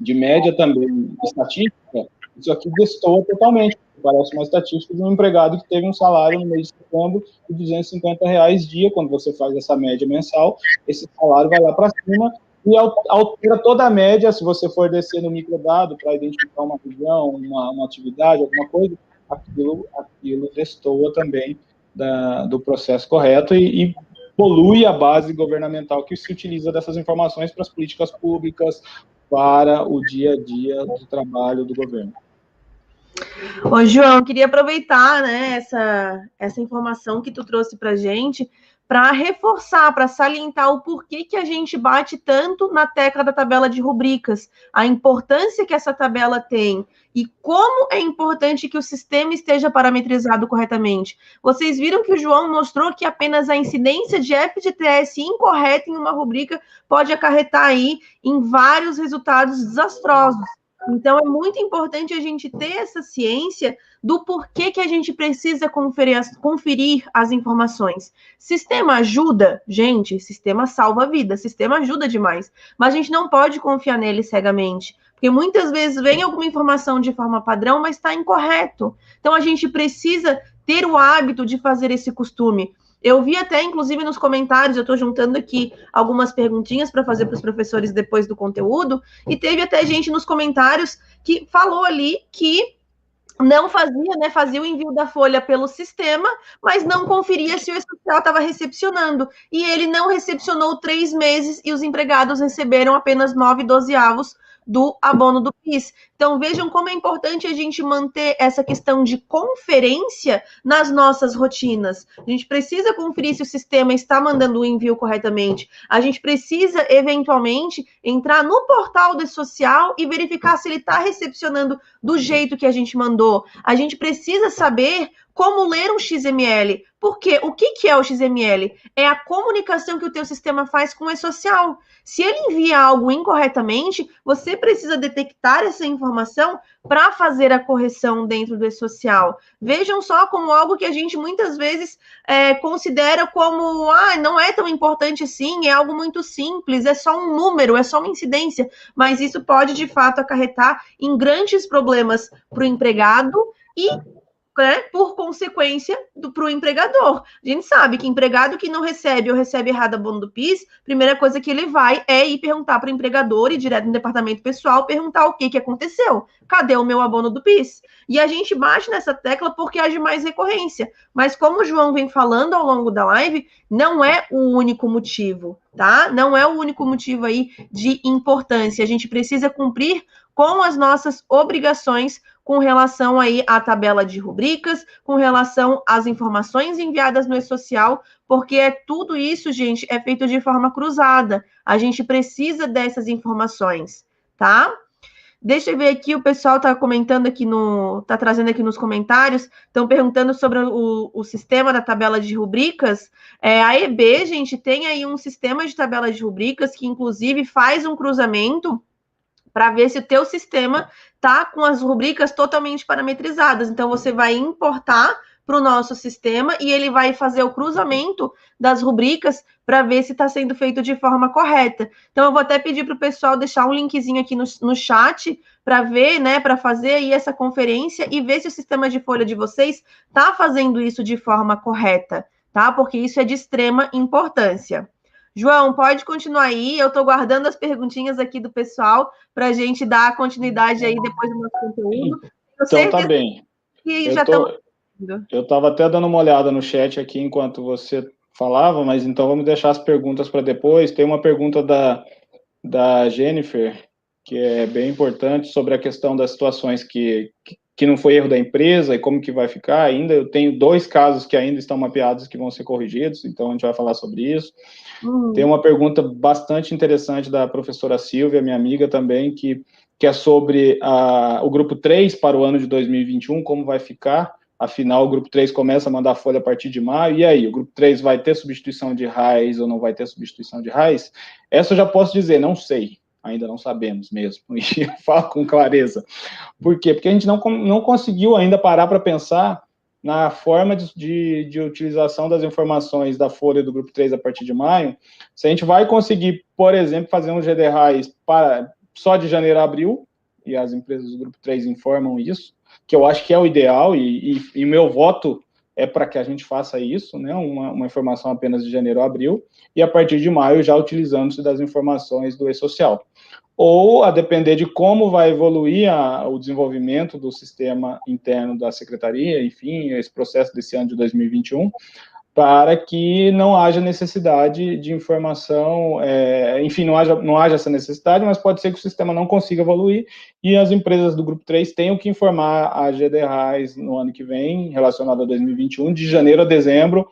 de média também estatística, isso aqui destoa totalmente. Parece uma estatística de um empregado que teve um salário no mês de setembro de R$ 250 dia. Quando você faz essa média mensal, esse salário vai lá para cima e altera toda a média. Se você for descer no microdado para identificar uma região, uma atividade, alguma coisa, aquilo destoa também do processo correto e polui a base governamental que se utiliza dessas informações para as políticas públicas, para o dia a dia do trabalho do governo. Ô, João, queria aproveitar, né, essa informação que tu trouxe para a gente, para reforçar, para salientar o porquê que a gente bate tanto na tecla da tabela de rubricas, a importância que essa tabela tem e como é importante que o sistema esteja parametrizado corretamente. Vocês viram que o João mostrou que apenas a incidência de FGTS incorreta em uma rubrica pode acarretar aí em vários resultados desastrosos. Então, é muito importante a gente ter essa ciência do porquê que a gente precisa conferir as informações. Sistema ajuda? Gente, sistema salva a vida, sistema ajuda demais. Mas a gente não pode confiar nele cegamente, porque muitas vezes vem alguma informação de forma padrão, mas está incorreto. Então, a gente precisa ter o hábito de fazer esse costume. Eu vi até, inclusive, nos comentários, eu estou juntando aqui algumas perguntinhas para fazer para os professores depois do conteúdo, e teve até gente nos comentários que falou ali que não fazia, né? Fazia o envio da folha pelo sistema, mas não conferia se o E-Social estava recepcionando. E ele não recepcionou 3 meses e os empregados receberam apenas 9/12 do abono do PIS. Então, vejam como é importante a gente manter essa questão de conferência nas nossas rotinas. A gente precisa conferir se o sistema está mandando o envio corretamente. A gente precisa, eventualmente, entrar no portal do E-Social e verificar se ele está recepcionando do jeito que a gente mandou. A gente precisa saber como ler um XML. Porque o que é o XML? É a comunicação que o teu sistema faz com o E-Social. Se ele envia algo incorretamente, você precisa detectar essa informação para fazer a correção dentro do E-Social. Vejam só como algo que a gente muitas vezes considera como, não é tão importante assim, é algo muito simples, é só um número, é só uma incidência, mas isso pode, de fato, acarretar em grandes problemas para o empregado e, por consequência, para o empregador. A gente sabe que empregado que não recebe ou recebe errado abono do PIS, primeira coisa que ele vai é ir perguntar para o empregador, e direto no departamento pessoal, perguntar o que aconteceu. Cadê o meu abono do PIS? E a gente bate nessa tecla porque há de mais recorrência. Mas como o João vem falando ao longo da live, não é o único motivo, tá? Não é o único motivo aí de importância. A gente precisa cumprir com as nossas obrigações com relação aí à tabela de rubricas, com relação às informações enviadas no E-Social, porque tudo isso, gente, é feito de forma cruzada. A gente precisa dessas informações, tá? Deixa eu ver aqui, o pessoal tá comentando aqui tá trazendo aqui nos comentários, estão perguntando sobre o sistema da tabela de rubricas. A EB, gente, tem aí um sistema de tabela de rubricas que, inclusive, faz um cruzamento para ver se o teu sistema tá com as rubricas totalmente parametrizadas. Então, você vai importar para o nosso sistema e ele vai fazer o cruzamento das rubricas para ver se está sendo feito de forma correta. Então, eu vou até pedir para o pessoal deixar um linkzinho aqui no chat para ver, né, para fazer aí essa conferência e ver se o sistema de folha de vocês está fazendo isso de forma correta, tá? Porque isso é de extrema importância. João, pode continuar aí. Eu estou guardando as perguntinhas aqui do pessoal para a gente dar continuidade aí depois do nosso conteúdo. Então, tá bem. Eu estava até dando uma olhada no chat aqui enquanto você falava, mas então vamos deixar as perguntas para depois. Tem uma pergunta da Jennifer, que é bem importante, sobre a questão das situações que não foi erro da empresa e como que vai ficar ainda. Eu tenho 2 casos que ainda estão mapeados que vão ser corrigidos, então a gente vai falar sobre isso. Tem uma pergunta bastante interessante da professora Silvia, minha amiga também, que é sobre o grupo 3 para o ano de 2021, como vai ficar. Afinal, o grupo 3 começa a mandar folha a partir de maio, e aí, o grupo 3 vai ter substituição de RAIS ou não vai ter substituição de RAIS? Essa eu já posso dizer, não sei, ainda não sabemos mesmo, e eu falo com clareza. Por quê? Porque a gente não conseguiu ainda parar para pensar na forma de utilização das informações da folha do grupo 3 a partir de maio, se a gente vai conseguir, por exemplo, fazer um GD RAIS só de janeiro a abril, e as empresas do grupo 3 informam isso, que eu acho que é o ideal, e meu voto é para que a gente faça isso, né, uma informação apenas de janeiro a abril, e a partir de maio já utilizando-se das informações do E-Social. Ou, a depender de como vai evoluir o desenvolvimento do sistema interno da secretaria, enfim, esse processo desse ano de 2021, para que não haja necessidade de informação, enfim, não haja essa necessidade, mas pode ser que o sistema não consiga evoluir e as empresas do Grupo 3 tenham que informar a GD RAIS no ano que vem, relacionado a 2021, de janeiro a dezembro,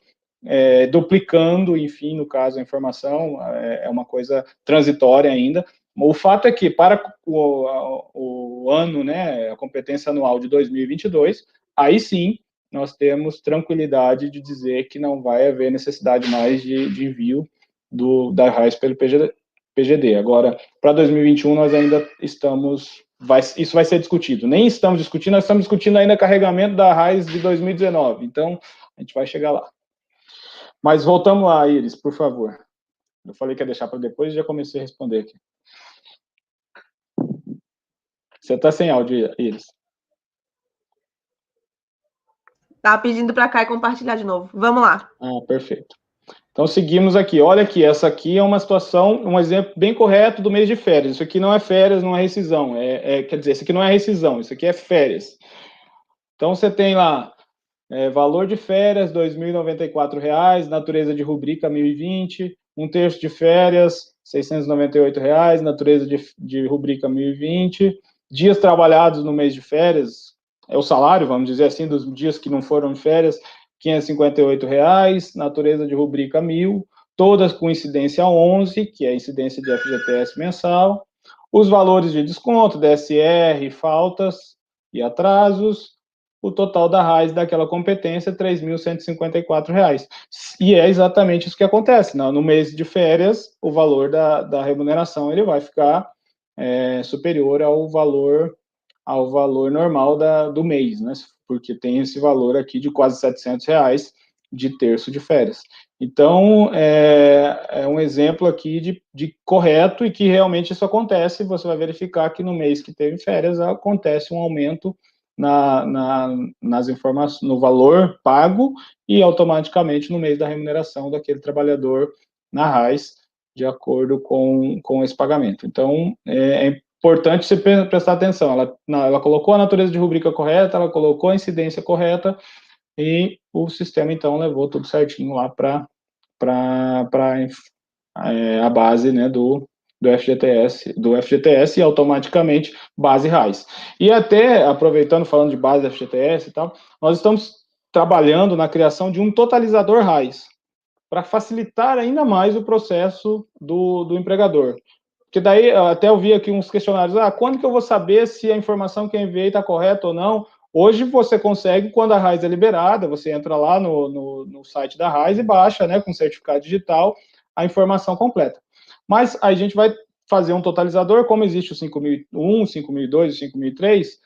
duplicando, enfim, no caso, a informação, é uma coisa transitória ainda. O fato é que, para o ano, né, a competência anual de 2022, aí sim, nós temos tranquilidade de dizer que não vai haver necessidade mais de envio da RAIS pelo PGD. Agora, para 2021, nós ainda isso vai ser discutido. Nem estamos discutindo, nós estamos discutindo ainda carregamento da RAIS de 2019. Então, a gente vai chegar lá. Mas voltamos lá, Iris, por favor. Eu falei que ia deixar para depois e já comecei a responder aqui. Você está sem áudio, Iris. Tá pedindo para cá e compartilhar de novo. Vamos lá. Perfeito. Então, seguimos aqui. Olha aqui, essa aqui é uma situação, um exemplo bem correto do mês de férias. Isso aqui não é férias, não é rescisão. Quer dizer, isso aqui não é rescisão, isso aqui é férias. Então, você tem lá valor de férias, R$ 2.094, natureza de rubrica 1.020, um terço de férias, R$ 698, natureza de rubrica 1.020, dias trabalhados no mês de férias, é o salário, vamos dizer assim, dos dias que não foram de férias, R$ 558, natureza de rubrica 1.000, todas com incidência 11, que é a incidência de FGTS mensal, os valores de desconto, DSR, faltas e atrasos, o total da RAIS daquela competência é R$ 3.154. E é exatamente isso que acontece. No mês de férias, o valor da remuneração ele vai ficar superior ao valor normal do mês, né? Porque tem esse valor aqui de quase R$ 700 de terço de férias. Então, é um exemplo aqui de correto e que realmente isso acontece. Você vai verificar que no mês que teve férias acontece um aumento nas informações, no valor pago e automaticamente no mês da remuneração daquele trabalhador na RAIS, de acordo com esse pagamento. Então, é importante você prestar atenção. Ela colocou a natureza de rubrica correta, ela colocou a incidência correta e o sistema, então, levou tudo certinho lá para a base, né, do FGTS e automaticamente base RAIS. E até, aproveitando, falando de base FGTS e tal, nós estamos trabalhando na criação de um totalizador RAIS, para facilitar ainda mais o processo do empregador. Porque daí, até eu vi aqui uns questionários, quando que eu vou saber se a informação que eu enviei está correta ou não? Hoje você consegue, quando a RAIS é liberada, você entra lá no site da RAIS e baixa, né, com certificado digital, a informação completa. Mas a gente vai fazer um totalizador, como existe o 5001, 5002, 5003,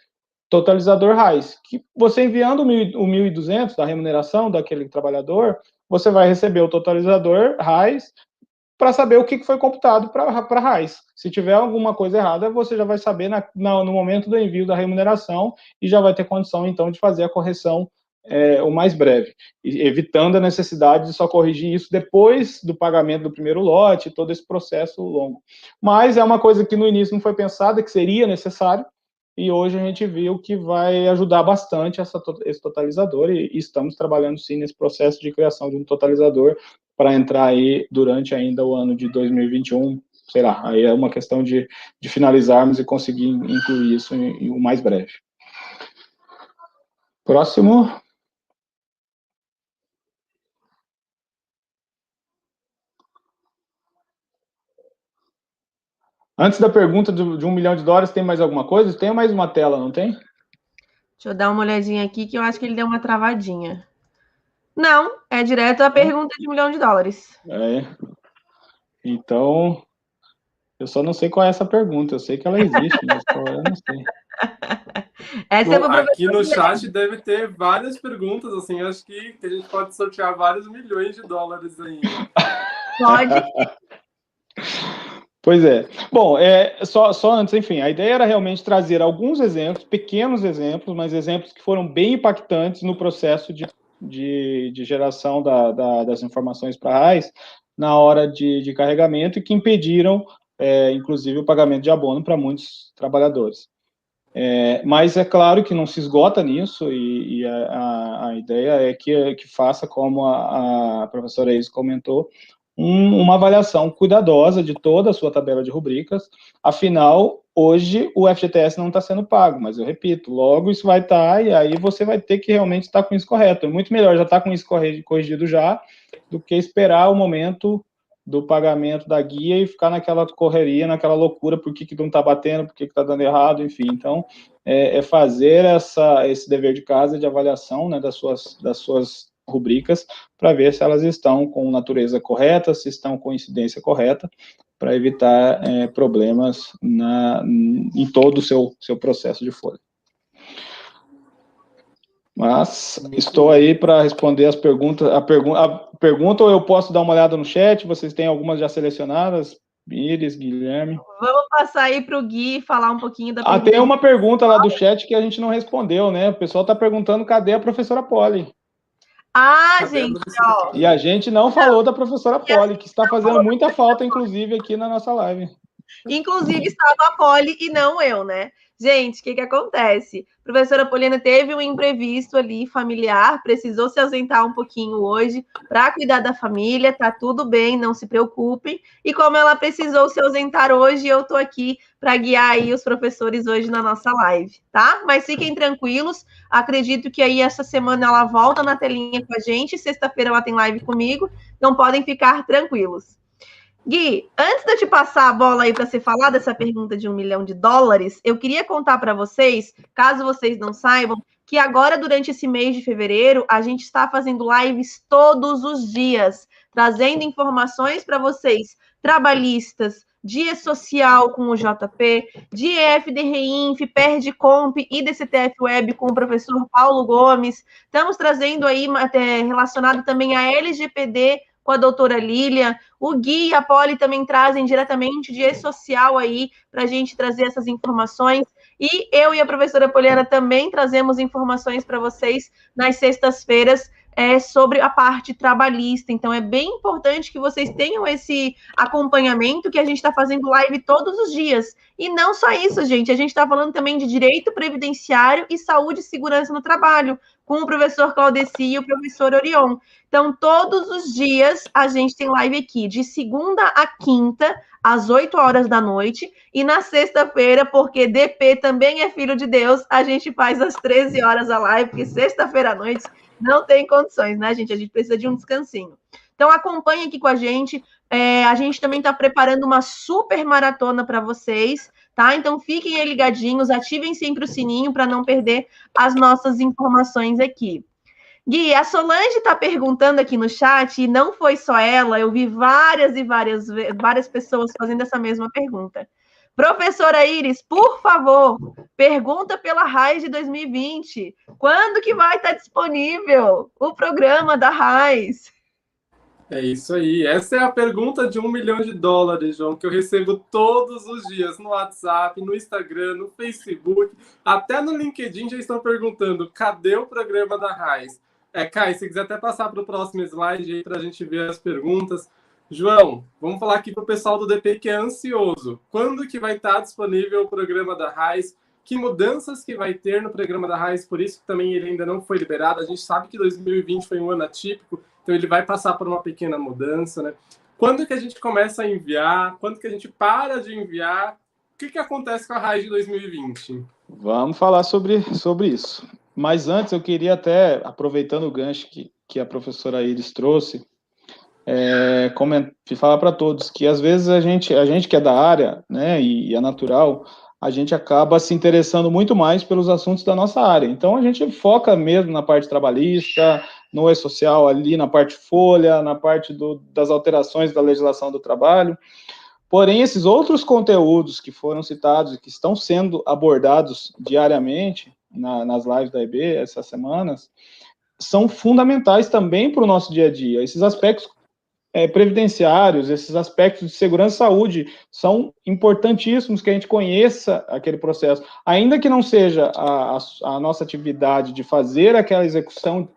totalizador RAIS, que você enviando o 1.200 da remuneração daquele trabalhador, você vai receber o totalizador RAIS para saber o que foi computado para RAIS. Se tiver alguma coisa errada, você já vai saber no momento do envio da remuneração e já vai ter condição, então, de fazer a correção o mais breve, evitando a necessidade de só corrigir isso depois do pagamento do primeiro lote, todo esse processo longo. Mas é uma coisa que no início não foi pensada, que seria necessário, e hoje a gente viu que vai ajudar bastante esse totalizador, e estamos trabalhando sim nesse processo de criação de um totalizador para entrar aí durante ainda o ano de 2021, sei lá, aí é uma questão de finalizarmos e conseguir incluir isso em o mais breve. Próximo. Antes da pergunta de $1 milhão, tem mais alguma coisa? Tem mais uma tela, não tem? Deixa eu dar uma olhadinha aqui, que eu acho que ele deu uma travadinha. Não, é direto a pergunta de $1 milhão. Então, eu só não sei qual é essa pergunta. Eu sei que ela existe, mas qual é, eu não sei. Aqui no chat deve ter várias perguntas, assim, acho que a gente pode sortear vários $milhões aí. Pode. Pois é. Bom, só antes, enfim, a ideia era realmente trazer alguns exemplos, pequenos exemplos, mas exemplos que foram bem impactantes no processo de geração das informações para a RAIS na hora de carregamento e que impediram, inclusive, o pagamento de abono para muitos trabalhadores. Mas é claro que não se esgota nisso e a ideia é que faça, como a professora Isis comentou, uma avaliação cuidadosa de toda a sua tabela de rubricas. Afinal, hoje o FGTS não está sendo pago, mas eu repito, logo isso vai estar, e aí você vai ter que realmente estar com isso correto. É muito melhor já estar com isso corrigido já, do que esperar o momento do pagamento da guia e ficar naquela correria, naquela loucura, por que não está batendo, por que está dando errado, enfim. Então, fazer esse dever de casa de avaliação, né, das suas rubricas, para ver se elas estão com natureza correta, se estão com incidência correta, para evitar problemas em todo o seu processo de folha. Mas estou aí para responder as perguntas. A pergunta, ou eu posso dar uma olhada no chat, vocês têm algumas já selecionadas? Iris, Guilherme. Vamos passar aí para o Gui falar um pouquinho da pergunta. Tem uma pergunta lá do chat que a gente não respondeu, né? O pessoal está perguntando cadê a professora Polly. Gente, ó. E a gente não falou da professora Polly, que está fazendo muita falta, inclusive, aqui na nossa live. Inclusive, estava a Poli e não eu, né? Gente, o que acontece? A professora Poliana teve um imprevisto ali familiar, precisou se ausentar um pouquinho hoje para cuidar da família, tá tudo bem, não se preocupem. E como ela precisou se ausentar hoje, eu tô aqui para guiar aí os professores hoje na nossa live, tá? Mas fiquem tranquilos, acredito que aí essa semana ela volta na telinha com a gente, sexta-feira ela tem live comigo, então podem ficar tranquilos. Gui, antes de eu te passar a bola aí para você falar dessa pergunta de $1 milhão, eu queria contar para vocês, caso vocês não saibam, que agora, durante esse mês de fevereiro, a gente está fazendo lives todos os dias, trazendo informações para vocês, trabalhistas, de E-Social com o JP, de EFDRINF, PERDComp e DCTF Web com o professor Paulo Gomes. Estamos trazendo aí relacionado também a LGPD com a doutora Lília. O Gui e a Poli também trazem diretamente de E-Social aí para a gente trazer essas informações. E eu e a professora Poliana também trazemos informações para vocês nas sextas-feiras sobre a parte trabalhista. Então, é bem importante que vocês tenham esse acompanhamento, que a gente está fazendo live todos os dias. E não só isso, gente, a gente está falando também de direito previdenciário e saúde e segurança no trabalho, com o professor Claudeci e o professor Orion. Então, todos os dias a gente tem live aqui, de segunda a quinta, às 8 horas da noite, e na sexta-feira, porque DP também é filho de Deus, a gente faz às 13 horas a live, porque sexta-feira à noite não tem condições, né, gente? A gente precisa de um descansinho. Então, acompanhe aqui com a gente gente também está preparando uma super maratona para vocês, tá? Então, fiquem aí ligadinhos, ativem sempre o sininho para não perder as nossas informações aqui. Gui, a Solange está perguntando aqui no chat, e não foi só ela, eu vi várias pessoas fazendo essa mesma pergunta. Professora Iris, por favor, pergunta pela RAIS de 2020. Quando que vai estar disponível o programa da RAIS? É isso aí. Essa é a pergunta de $1 milhão, João, que eu recebo todos os dias no WhatsApp, no Instagram, no Facebook, até no LinkedIn já estão perguntando: cadê o programa da RAIS? Kai, se quiser até passar para o próximo slide aí para a gente ver as perguntas. João, vamos falar aqui para o pessoal do DP que é ansioso. Quando que vai estar disponível o programa da RAIS? Que mudanças que vai ter no programa da RAIS? Por isso que também ele ainda não foi liberado. A gente sabe que 2020 foi um ano atípico, então ele vai passar por uma pequena mudança, né? Quando que a gente começa a enviar? Quando que a gente para de enviar? O que acontece com a RAIS de 2020? Vamos falar sobre isso. Mas antes eu queria até, aproveitando o gancho que a professora Iris trouxe, falar para todos que às vezes a gente que é da área, né, e é natural, a gente acaba se interessando muito mais pelos assuntos da nossa área. Então a gente foca mesmo na parte trabalhista, no E-Social ali, na parte folha, na parte das alterações da legislação do trabalho. Porém, esses outros conteúdos que foram citados e que estão sendo abordados diariamente nas lives da EB essas semanas, são fundamentais também para o nosso dia a dia. Esses aspectos previdenciários, esses aspectos de segurança e saúde são importantíssimos que a gente conheça aquele processo. Ainda que não seja a nossa atividade de fazer aquela execução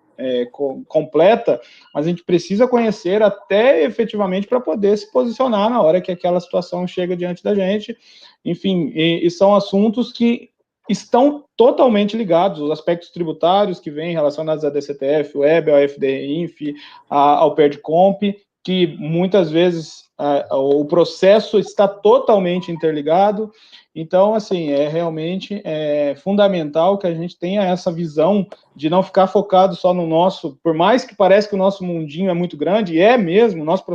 completa, mas a gente precisa conhecer até efetivamente para poder se posicionar na hora que aquela situação chega diante da gente. Enfim, e são assuntos que estão totalmente ligados, os aspectos tributários que vêm relacionados à DCTF, Web, ao FDINF, ao PERDComp, que muitas vezes o processo está totalmente interligado. Então, assim, realmente fundamental que a gente tenha essa visão de não ficar focado só no nosso, por mais que pareça que o nosso mundinho é muito grande, e é mesmo, o nosso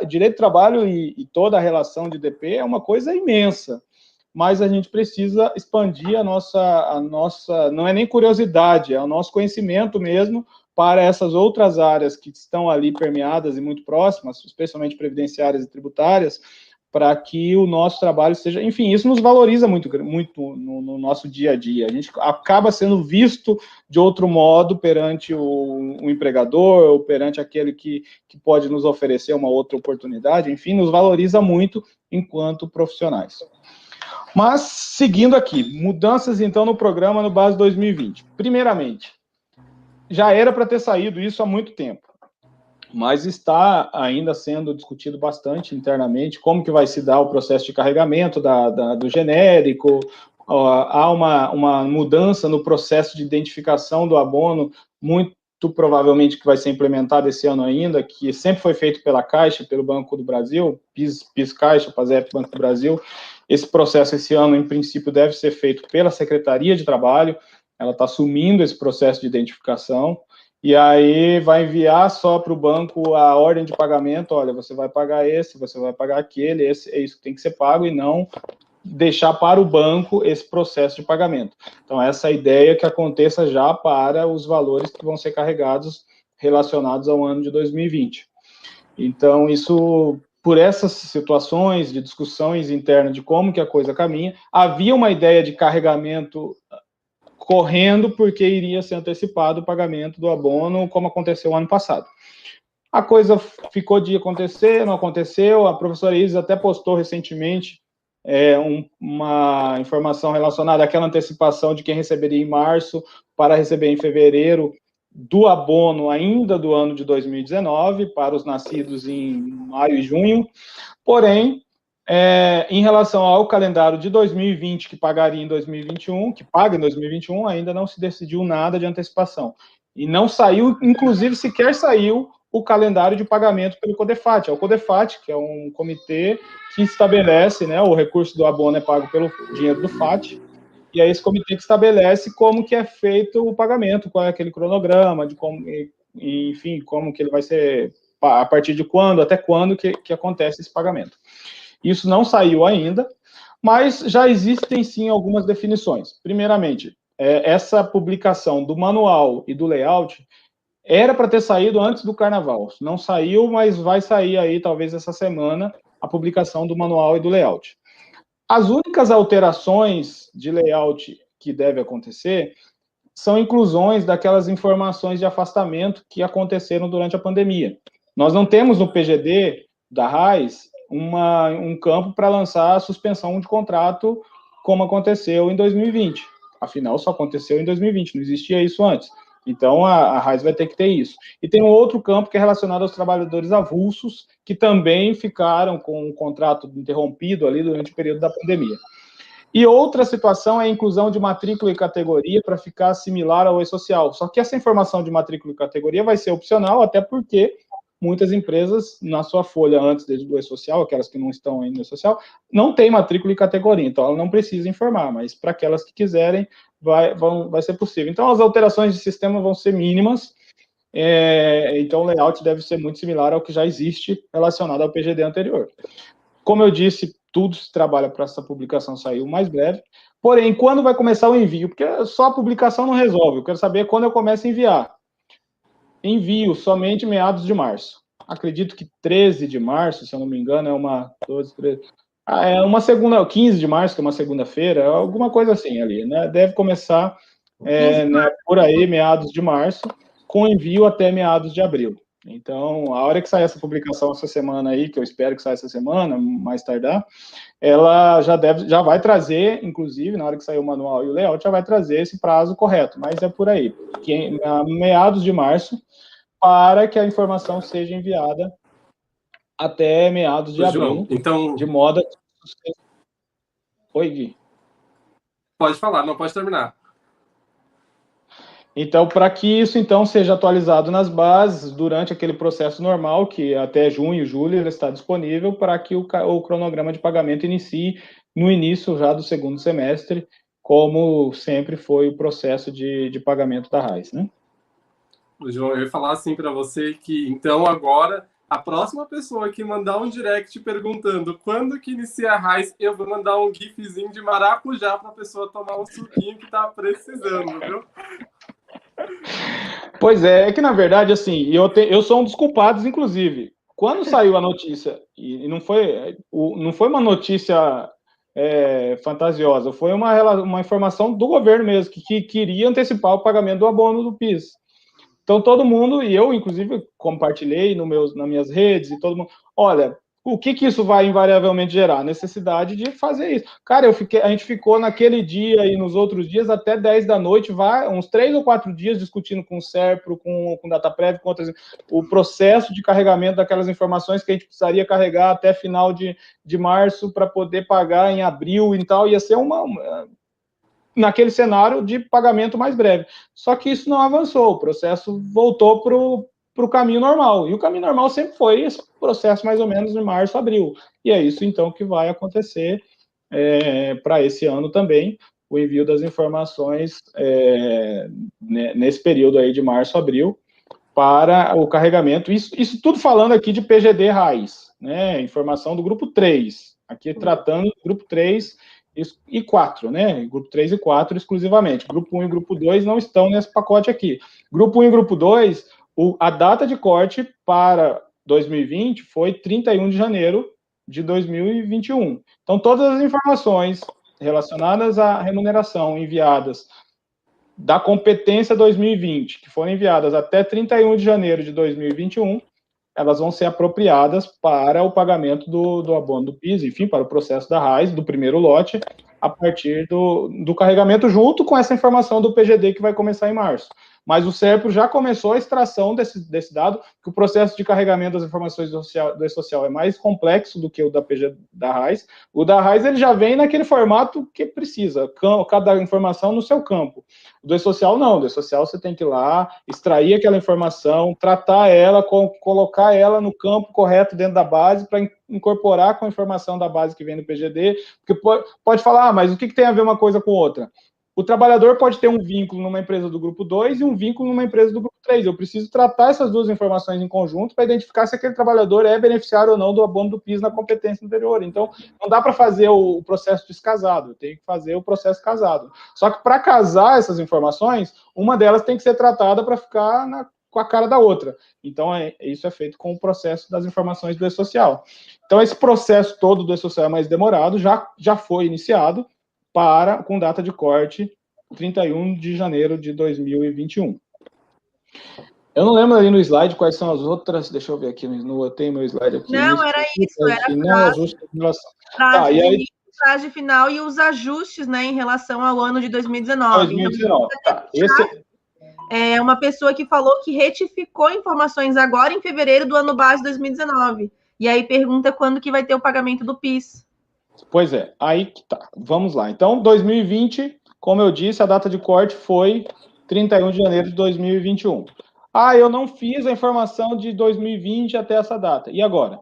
direito do trabalho e toda a relação de DP é uma coisa imensa, mas a gente precisa expandir a nossa, não é nem curiosidade, é o nosso conhecimento mesmo, para essas outras áreas que estão ali permeadas e muito próximas, especialmente previdenciárias e tributárias, para que o nosso trabalho seja... Enfim, isso nos valoriza muito no nosso dia a dia. A gente acaba sendo visto de outro modo perante o empregador, ou perante aquele que pode nos oferecer uma outra oportunidade. Enfim, nos valoriza muito enquanto profissionais. Mas, seguindo aqui, mudanças, então, no programa no Base 2020. Primeiramente, já era para ter saído isso há muito tempo. mas está ainda sendo discutido bastante internamente como que vai se dar o processo de carregamento do genérico. Há uma mudança no processo de identificação do abono, muito provavelmente que vai ser implementado esse ano ainda, que sempre foi feito pela Caixa, pelo Banco do Brasil, PIS Caixa, PASEP, Banco do Brasil. Esse processo esse ano, em princípio, deve ser feito pela Secretaria de Trabalho, ela está assumindo esse processo de identificação, e aí vai enviar só para o banco a ordem de pagamento, olha, você vai pagar esse, você vai pagar aquele, esse é isso que tem que ser pago, e não deixar para o banco esse processo de pagamento. Então, essa é a ideia que aconteça já para os valores que vão ser carregados relacionados ao ano de 2020. Então, isso, por essas situações de discussões internas de como que a coisa caminha, havia uma ideia de carregamento correndo, porque iria ser antecipado o pagamento do abono, como aconteceu ano passado. A coisa ficou de acontecer, não aconteceu. A professora Isis até postou recentemente uma informação relacionada àquela antecipação de quem receberia em março para receber em fevereiro do abono ainda do ano de 2019, para os nascidos em maio e junho. Porém, em relação ao calendário de 2020, que pagaria em 2021, que paga em 2021, ainda não se decidiu nada de antecipação. E não saiu, inclusive, sequer saiu o calendário de pagamento pelo CODEFAT. É o CODEFAT, que é um comitê que estabelece, né, o recurso do abono é pago pelo dinheiro do FAT, e é esse comitê que estabelece como que é feito o pagamento, qual é aquele cronograma, de como, enfim, como que ele vai ser, a partir de quando, até quando que acontece esse pagamento. Isso não saiu ainda, mas já existem, sim, algumas definições. Primeiramente, essa publicação do manual e do layout era para ter saído antes do Carnaval. Não saiu, mas vai sair aí, talvez, essa semana, a publicação do manual e do layout. As únicas alterações de layout que deve acontecer são inclusões daquelas informações de afastamento que aconteceram durante a pandemia. Nós não temos no PGD da RAIS um campo para lançar a suspensão de contrato como aconteceu em 2020. Afinal, só aconteceu em 2020, não existia isso antes. Então, a RAIS vai ter que ter isso. E tem um outro campo que é relacionado aos trabalhadores avulsos, que também ficaram com o contrato interrompido ali durante o período da pandemia. E outra situação é a inclusão de matrícula e categoria para ficar similar ao E-Social. Só que essa informação de matrícula e categoria vai ser opcional, até porque muitas empresas, na sua folha antes do E-Social, aquelas que não estão ainda no E-Social, não tem matrícula e categoria, então ela não precisa informar, mas para aquelas que quiserem, vai ser possível. Então, as alterações de sistema vão ser mínimas, então o layout deve ser muito similar ao que já existe relacionado ao PGD anterior. Como eu disse, tudo se trabalha para essa publicação sair o mais breve, porém, quando vai começar o envio? Porque só a publicação não resolve, eu quero saber quando eu começo a enviar. Envio somente meados de março. Acredito que 13 de março, se eu não me engano, é uma 12, 13... é uma segunda, 15 de março, que é uma segunda-feira, alguma coisa assim ali, né? Deve começar né, por aí, meados de março, com envio até meados de abril. Então, a hora que sair essa publicação essa semana aí, que eu espero que saia essa semana, mais tardar, ela já vai trazer, inclusive, na hora que sair o manual e o layout, já vai trazer esse prazo correto, mas é por aí, a meados de março, para que a informação seja enviada até meados de abril, então... de modo a... Oi, Gui. Pode falar, não pode terminar. Então, para que isso, então, seja atualizado nas bases durante aquele processo normal, que até junho, julho, ele está disponível para que o cronograma de pagamento inicie no início já do segundo semestre, como sempre foi o processo de pagamento da RAIS, né? João, eu ia falar assim para você que, então, agora, a próxima pessoa que mandar um direct perguntando quando que inicia a RAIS, eu vou mandar um gifzinho de maracujá para a pessoa tomar um suquinho que tá precisando, viu? Pois é que na verdade, assim, eu sou um dos culpados, inclusive. Quando saiu a notícia, e não foi uma notícia fantasiosa, foi uma informação do governo mesmo, que queria antecipar o pagamento do abono do PIS. Então, todo mundo, e eu, inclusive, compartilhei nas minhas redes, e todo mundo, olha, O que isso vai invariavelmente gerar? A necessidade de fazer isso. Cara, a gente ficou naquele dia e nos outros dias até 10 da noite, uns 3 ou 4 dias discutindo com o SERPRO, com DataPrev, com outras, o processo de carregamento daquelas informações que a gente precisaria carregar até final de março para poder pagar em abril e tal. Ia ser naquele cenário de pagamento mais breve. Só que isso não avançou, o processo voltou para o caminho normal. E o caminho normal sempre foi esse processo mais ou menos de março, abril. E é isso, então, que vai acontecer para esse ano também, o envio das informações nesse período aí de março, abril, para o carregamento. Isso tudo falando aqui de PGD raiz, né? Informação do grupo 3, aqui tratando do grupo 3 e 4, né? Grupo 3 e 4 exclusivamente. Grupo 1 e grupo 2 não estão nesse pacote aqui. Grupo 1 e grupo 2, a data de corte para 2020 foi 31 de janeiro de 2021. Então, todas as informações relacionadas à remuneração enviadas da competência 2020, que foram enviadas até 31 de janeiro de 2021, elas vão ser apropriadas para o pagamento do abono do PIS, enfim, para o processo da RAIS, do primeiro lote, a partir do carregamento, junto com essa informação do PGD que vai começar em março. Mas o SERPRO já começou a extração desse dado, que o processo de carregamento das informações do E-Social é mais complexo do que o da RAIS. O da RAIS ele já vem naquele formato que precisa, cada informação no seu campo. O do E-Social não, do E-Social você tem que ir lá, extrair aquela informação, tratar ela, colocar ela no campo correto dentro da base para incorporar com a informação da base que vem no PGD, porque pode falar, mas o que tem a ver uma coisa com outra? O trabalhador pode ter um vínculo numa empresa do grupo 2 e um vínculo numa empresa do grupo 3. Eu preciso tratar essas duas informações em conjunto para identificar se aquele trabalhador é beneficiário ou não do abono do PIS na competência anterior. Então, não dá para fazer o processo descasado, eu tenho que fazer o processo casado. Só que para casar essas informações, uma delas tem que ser tratada para ficar com a cara da outra. Então, isso é feito com o processo das informações do E-Social. Então, esse processo todo do E-Social é mais demorado, já foi iniciado, com data de corte 31 de janeiro de 2021. Eu não lembro ali no slide quais são as outras, deixa eu ver aqui, eu tenho meu slide aqui. Não, era isso, era prazo final e os ajustes, né, em relação ao ano de 2019. 2019, então, tá. É uma pessoa que falou que retificou informações agora em fevereiro do ano base 2019. E aí pergunta quando que vai ter o pagamento do PIS. Pois é, aí que tá. Vamos lá. Então, 2020, como eu disse, a data de corte foi 31 de janeiro de 2021. Eu não fiz a informação de 2020 até essa data. E agora?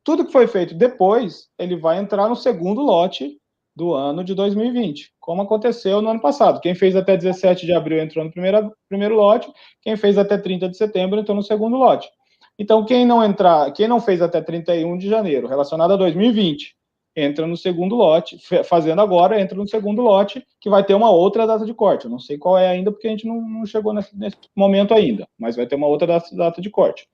Tudo que foi feito depois, ele vai entrar no segundo lote do ano de 2020, como aconteceu no ano passado. Quem fez até 17 de abril entrou no primeiro lote, quem fez até 30 de setembro entrou no segundo lote. Então, quem não fez até 31 de janeiro, relacionado a 2020, entra no segundo lote, fazendo agora, entra no segundo lote, que vai ter uma outra data de corte. Eu não sei qual é ainda, porque a gente não chegou nesse momento ainda, mas vai ter uma outra data de corte.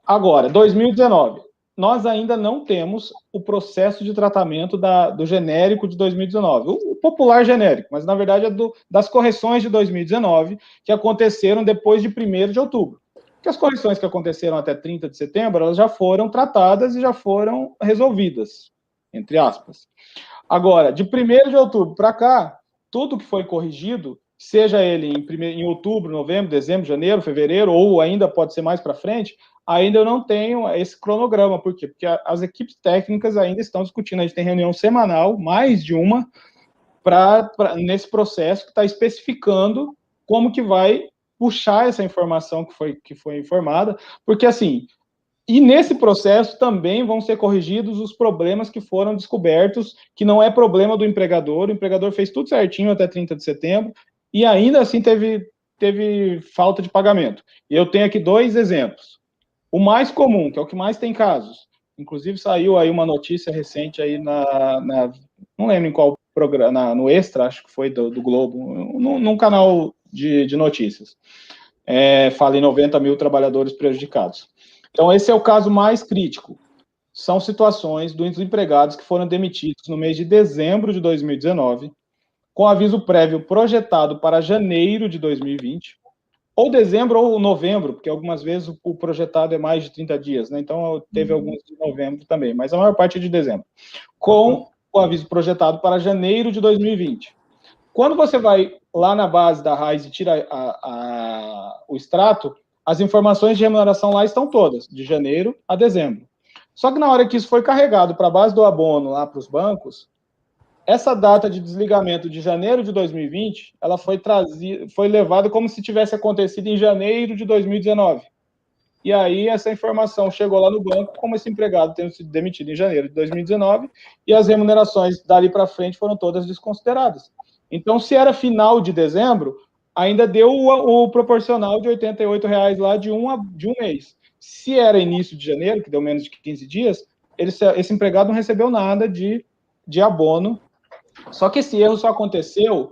Agora, 2019, nós ainda não temos o processo de tratamento do genérico de 2019, o popular genérico, mas na verdade é das correções de 2019, que aconteceram depois de 1º de outubro. Porque as correções que aconteceram até 30 de setembro, elas já foram tratadas e já foram resolvidas, entre aspas. Agora, de 1º de outubro para cá, tudo que foi corrigido, seja ele em outubro, novembro, dezembro, janeiro, fevereiro, ou ainda pode ser mais para frente, ainda eu não tenho esse cronograma. Por quê? Porque as equipes técnicas ainda estão discutindo, a gente tem reunião semanal, mais de uma, nesse processo que está especificando como que vai puxar essa informação que foi informada, porque assim, e nesse processo também vão ser corrigidos os problemas que foram descobertos, que não é problema do empregador, o empregador fez tudo certinho até 30 de setembro, e ainda assim teve falta de pagamento. E eu tenho aqui 2 exemplos. O mais comum, que é o que mais tem casos, inclusive saiu aí uma notícia recente aí não lembro em qual programa, no Extra, acho que foi do Globo, num canal de notícias. Fala em 90 mil trabalhadores prejudicados. Então, esse é o caso mais crítico. São situações dos empregados que foram demitidos no mês de dezembro de 2019, com aviso prévio projetado para janeiro de 2020, ou dezembro ou novembro, porque algumas vezes o projetado é mais de 30 dias, né? Então, teve alguns de novembro também, mas a maior parte é de dezembro, com o aviso projetado para janeiro de 2020. Quando você vai lá na base da RAIS e tira o extrato, as informações de remuneração lá estão todas, de janeiro a dezembro. Só que na hora que isso foi carregado para a base do abono, lá para os bancos, essa data de desligamento de janeiro de 2020, ela foi levada como se tivesse acontecido em janeiro de 2019. E aí essa informação chegou lá no banco como esse empregado tendo sido demitido em janeiro de 2019 e as remunerações dali para frente foram todas desconsideradas. Então, se era final de dezembro, ainda deu o proporcional de R$ 88 lá de um mês. Se era início de janeiro, que deu menos de 15 dias, esse empregado não recebeu nada de abono. Só que esse erro só aconteceu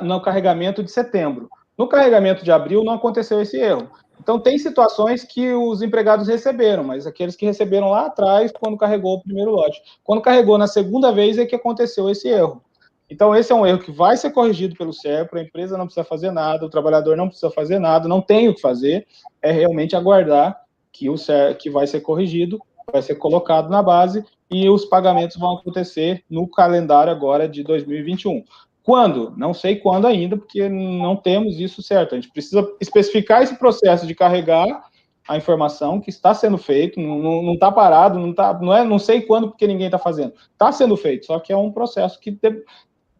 no carregamento de setembro. No carregamento de abril não aconteceu esse erro. Então, tem situações que os empregados receberam, mas aqueles que receberam lá atrás, quando carregou o primeiro lote. Quando carregou na segunda vez é que aconteceu esse erro. Então, esse é um erro que vai ser corrigido pelo SERPRO, a empresa não precisa fazer nada, o trabalhador não precisa fazer nada, não tem o que fazer, é realmente aguardar que vai ser corrigido, vai ser colocado na base, e os pagamentos vão acontecer no calendário agora de 2021. Quando? Não sei quando ainda, porque não temos isso certo. A gente precisa especificar esse processo de carregar a informação que está sendo feito, não está parado, não sei quando, porque ninguém está fazendo. Está sendo feito, só que é um processo que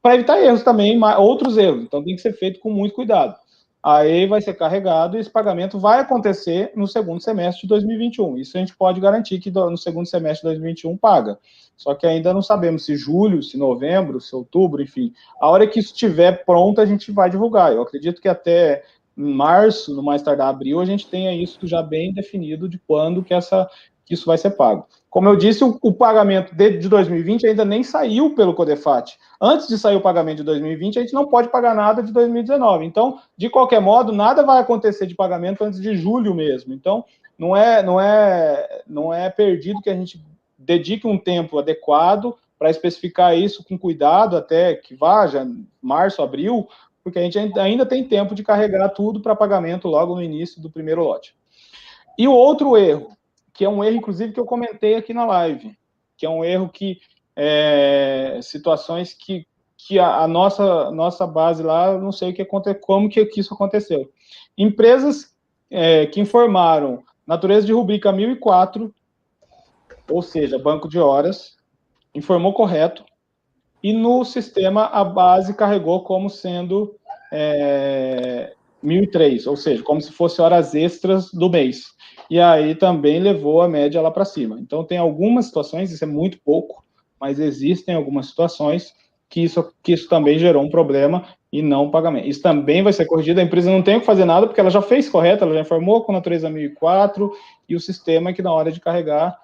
para evitar erros também, outros erros. Então tem que ser feito com muito cuidado. Aí vai ser carregado e esse pagamento vai acontecer no segundo semestre de 2021. Isso a gente pode garantir que no segundo semestre de 2021 paga. Só que ainda não sabemos se julho, se novembro, se outubro, enfim. A hora que isso estiver pronto, a gente vai divulgar. Eu acredito que até março, no mais tardar abril, a gente tenha isso já bem definido de quando que isso vai ser pago. Como eu disse, o pagamento de 2020 ainda nem saiu pelo Codefat. Antes de sair o pagamento de 2020, a gente não pode pagar nada de 2019. Então, de qualquer modo, nada vai acontecer de pagamento antes de julho mesmo. Então, não é perdido que a gente dedique um tempo adequado para especificar isso com cuidado até que vá já março, abril, porque a gente ainda tem tempo de carregar tudo para pagamento logo no início do primeiro lote. E o outro erro, que é um erro, inclusive, que eu comentei aqui na live, que é um erro que situações que a nossa base lá, eu não sei como que isso aconteceu. Empresas que informaram natureza de rubrica 1004, ou seja, banco de horas, informou correto, e no sistema a base carregou como sendo 1.003, ou seja, como se fosse horas extras do mês. E aí também levou a média lá para cima. Então, tem algumas situações, isso é muito pouco, mas existem algumas situações que isso também gerou um problema e não pagamento. Isso também vai ser corrigido, a empresa não tem o que fazer nada, porque ela já fez correto, ela já informou com a natureza 1004, e o sistema que na hora de carregar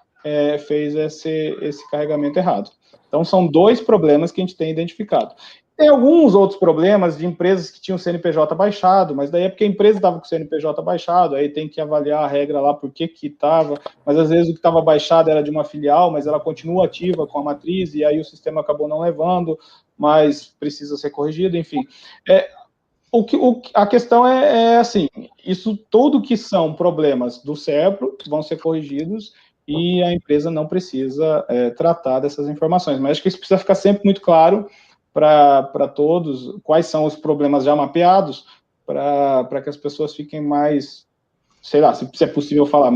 fez esse carregamento errado. Então, são dois problemas que a gente tem identificado. Tem alguns outros problemas de empresas que tinham CNPJ baixado, mas daí é porque a empresa estava com o CNPJ baixado, aí tem que avaliar a regra lá por que estava, mas às vezes o que estava baixado era de uma filial, mas ela continua ativa com a matriz, e aí o sistema acabou não levando, mas precisa ser corrigido, enfim. A questão é assim, isso tudo que são problemas do SERPRO vão ser corrigidos, e a empresa não precisa tratar dessas informações, mas acho que isso precisa ficar sempre muito claro para todos, quais são os problemas já mapeados, para que as pessoas fiquem mais, sei lá, se é possível falar,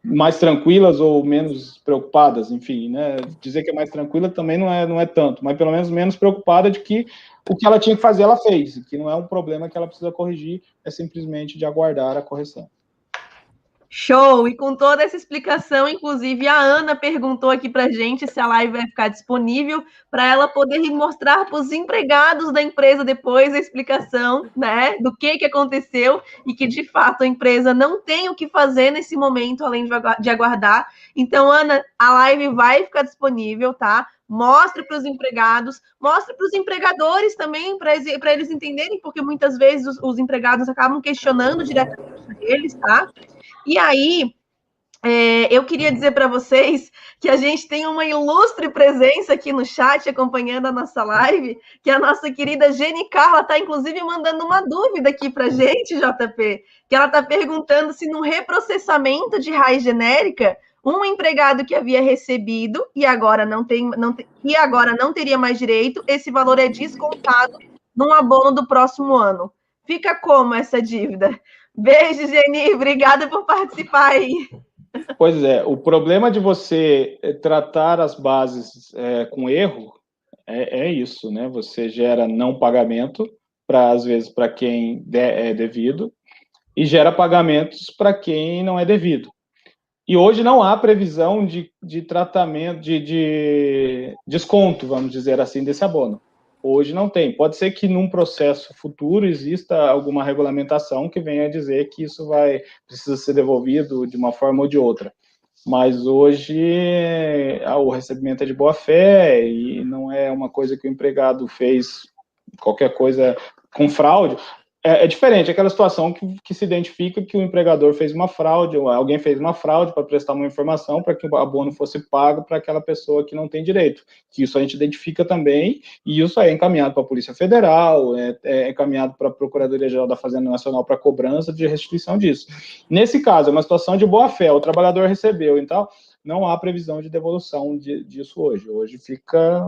mais tranquilas ou menos preocupadas, enfim, né? Dizer que é mais tranquila também não é tanto, mas pelo menos menos preocupada de que o que ela tinha que fazer, ela fez, que não é um problema que ela precisa corrigir, é simplesmente de aguardar a correção. Show! E com toda essa explicação, inclusive a Ana perguntou aqui para a gente se a live vai ficar disponível para ela poder mostrar para os empregados da empresa depois a explicação, né, do que aconteceu e que, de fato, a empresa não tem o que fazer nesse momento, além de aguardar. Então, Ana, a live vai ficar disponível, tá? Mostre para os empregados, mostre para os empregadores também, para eles entenderem, porque muitas vezes os empregados acabam questionando diretamente eles, tá? E aí, Eu queria dizer para vocês que a gente tem uma ilustre presença aqui no chat acompanhando a nossa live, que a nossa querida Geni Carla está, inclusive, mandando uma dúvida aqui para a gente, JP, que ela está perguntando se no reprocessamento de raiz genérica, um empregado que havia recebido e agora não teria mais direito, esse valor é descontado num abono do próximo ano. Fica como essa dívida? Beijo, Geni, obrigada por participar aí. Pois é, o problema de você tratar as bases com erro é isso, né? Você gera não pagamento, às vezes, para quem é devido, e gera pagamentos para quem não é devido. E hoje não há previsão de tratamento, de desconto, vamos dizer assim, desse abono. Hoje não tem. Pode ser que num processo futuro exista alguma regulamentação que venha dizer que isso precisa ser devolvido de uma forma ou de outra. Mas hoje o recebimento é de boa fé e não é uma coisa que o empregado fez qualquer coisa com fraude. É diferente, aquela situação que se identifica que o empregador fez uma fraude, ou alguém fez uma fraude para prestar uma informação para que o abono fosse pago para aquela pessoa que não tem direito. Que isso a gente identifica também, e isso é encaminhado para a Polícia Federal, é encaminhado para a Procuradoria-Geral da Fazenda Nacional para cobrança de restituição disso. Nesse caso, é uma situação de boa-fé, o trabalhador recebeu, então não há previsão de devolução disso hoje. Hoje fica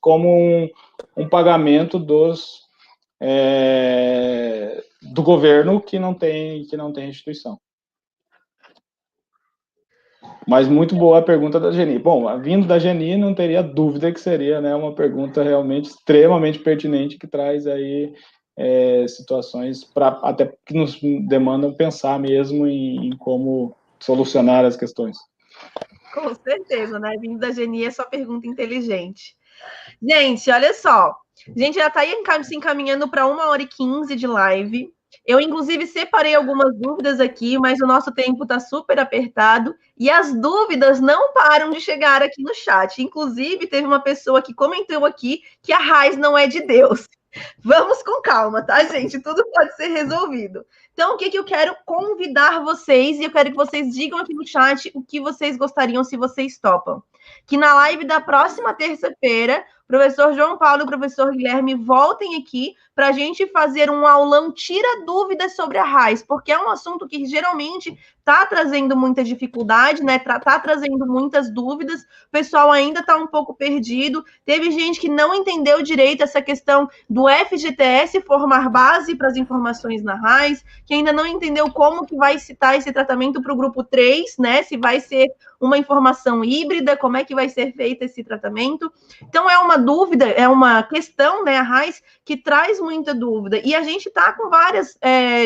como um pagamento do governo que não tem restituição. Mas muito boa a pergunta da Geni. Bom, vindo da Geni, não teria dúvida que seria, né, uma pergunta realmente extremamente pertinente, que traz aí situações até que nos demandam pensar mesmo em como solucionar as questões. Com certeza, né? Vindo da Geni é só pergunta inteligente. Gente, olha só. A gente já está aí se encaminhando para 1h15 de live. Eu, inclusive, separei algumas dúvidas aqui, mas o nosso tempo está super apertado e as dúvidas não param de chegar aqui no chat. Inclusive, teve uma pessoa que comentou aqui que a raiz não é de Deus. Vamos com calma, tá, gente? Tudo pode ser resolvido. Então, o que eu quero convidar vocês, e eu quero que vocês digam aqui no chat o que vocês gostariam, se vocês topam. Que na live da próxima terça-feira, o professor João Paulo e o professor Guilherme voltem aqui para a gente fazer um aulão tira dúvidas sobre a raiz, porque é um assunto que geralmente está trazendo muita dificuldade, né? Tá trazendo muitas dúvidas, o pessoal ainda está um pouco perdido. Teve gente que não entendeu direito essa questão do FGTS formar base para as informações na raiz, que ainda não entendeu como que vai citar esse tratamento para o grupo 3, né? Se vai ser uma informação híbrida, como é que vai ser feito esse tratamento. Então, é uma dúvida, é uma questão, né, a raiz, que traz muita dúvida. E a gente está com várias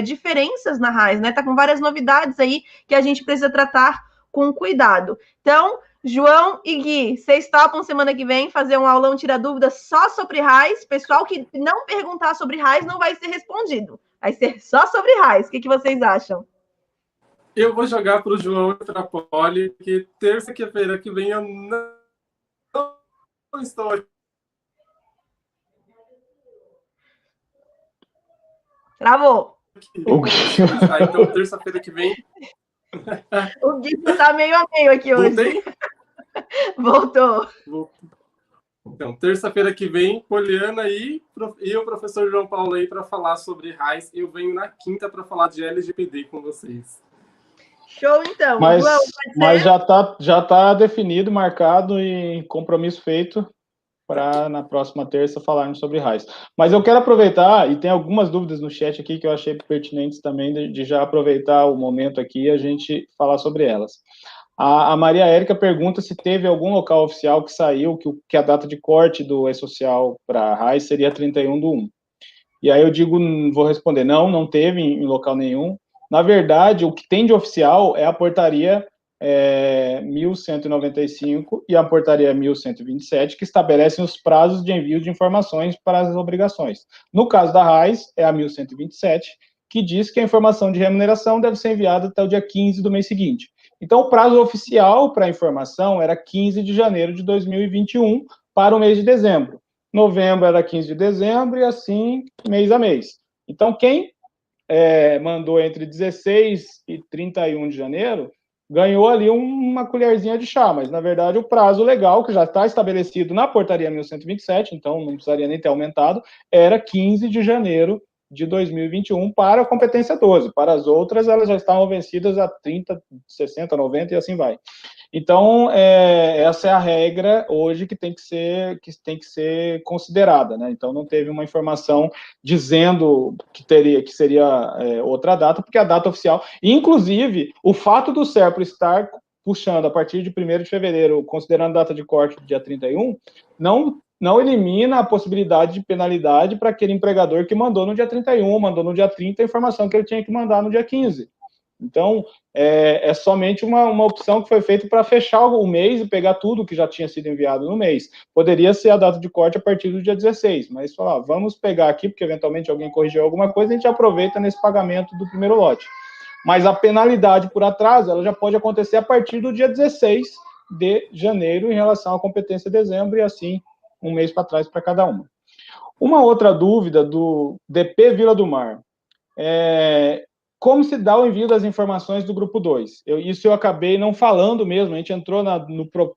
diferenças na raiz, né? Está com várias novidades aí que a gente precisa tratar com cuidado. Então, João e Gui, vocês topam semana que vem fazer um aulão tira dúvidas só sobre raiz? Pessoal que não perguntar sobre raiz não vai ser respondido. Vai ser só sobre raiz. O que vocês acham? Eu vou jogar para o João e para a Poli, que terça-feira que vem eu não estou aqui. Travou. Então, terça-feira que vem... O Gui está meio a meio aqui hoje. Voltei? Voltou. Então, terça-feira que vem, Poliana e o professor João Paulo aí para falar sobre raiz. Eu venho na quinta para falar de LGPD com vocês. Show, então. Mas, João, mas já tá definido, marcado e compromisso feito para na próxima terça falarmos sobre raiz. Mas eu quero aproveitar, e tem algumas dúvidas no chat aqui que eu achei pertinentes também, de já aproveitar o momento aqui e a gente falar sobre elas. A Maria Érica pergunta se teve algum local oficial que saiu que a data de corte do E-Social para a raiz seria 31/1. E aí eu vou responder, não teve em local nenhum. Na verdade, o que tem de oficial é a portaria 1195 e a portaria 1127, que estabelecem os prazos de envio de informações para as obrigações. No caso da raiz, é a 1127, que diz que a informação de remuneração deve ser enviada até o dia 15 do mês seguinte. Então, o prazo oficial para a informação era 15 de janeiro de 2021 para o mês de dezembro. Novembro era 15 de dezembro e assim, mês a mês. Então, quem mandou entre 16 e 31 de janeiro ganhou ali uma colherzinha de chá, mas na verdade o prazo legal, que já está estabelecido na portaria 1127, então não precisaria nem ter aumentado, era 15 de janeiro de 2021 para a competência 12. Para as outras, elas já estavam vencidas a 30, 60, 90 e assim vai. Então, essa é a regra hoje que tem que ser considerada, né? Então, não teve uma informação dizendo que seria outra data, porque a data oficial, inclusive, o fato do SERPRO estar puxando a partir de 1º de fevereiro, considerando a data de corte do dia 31, não elimina a possibilidade de penalidade para aquele empregador que mandou no dia 31, mandou no dia 30 a informação que ele tinha que mandar no dia 15. Então, é somente uma opção que foi feita para fechar o mês e pegar tudo que já tinha sido enviado no mês. Poderia ser a data de corte a partir do dia 16, mas falar, vamos pegar aqui, porque eventualmente alguém corrigiu alguma coisa, a gente aproveita nesse pagamento do primeiro lote. Mas a penalidade por atraso, ela já pode acontecer a partir do dia 16 de janeiro, em relação à competência de dezembro, e assim, um mês para trás para cada uma. Uma outra dúvida do DP Vila do Mar. Como se dá o envio das informações do grupo 2? Isso eu acabei não falando mesmo, a gente entrou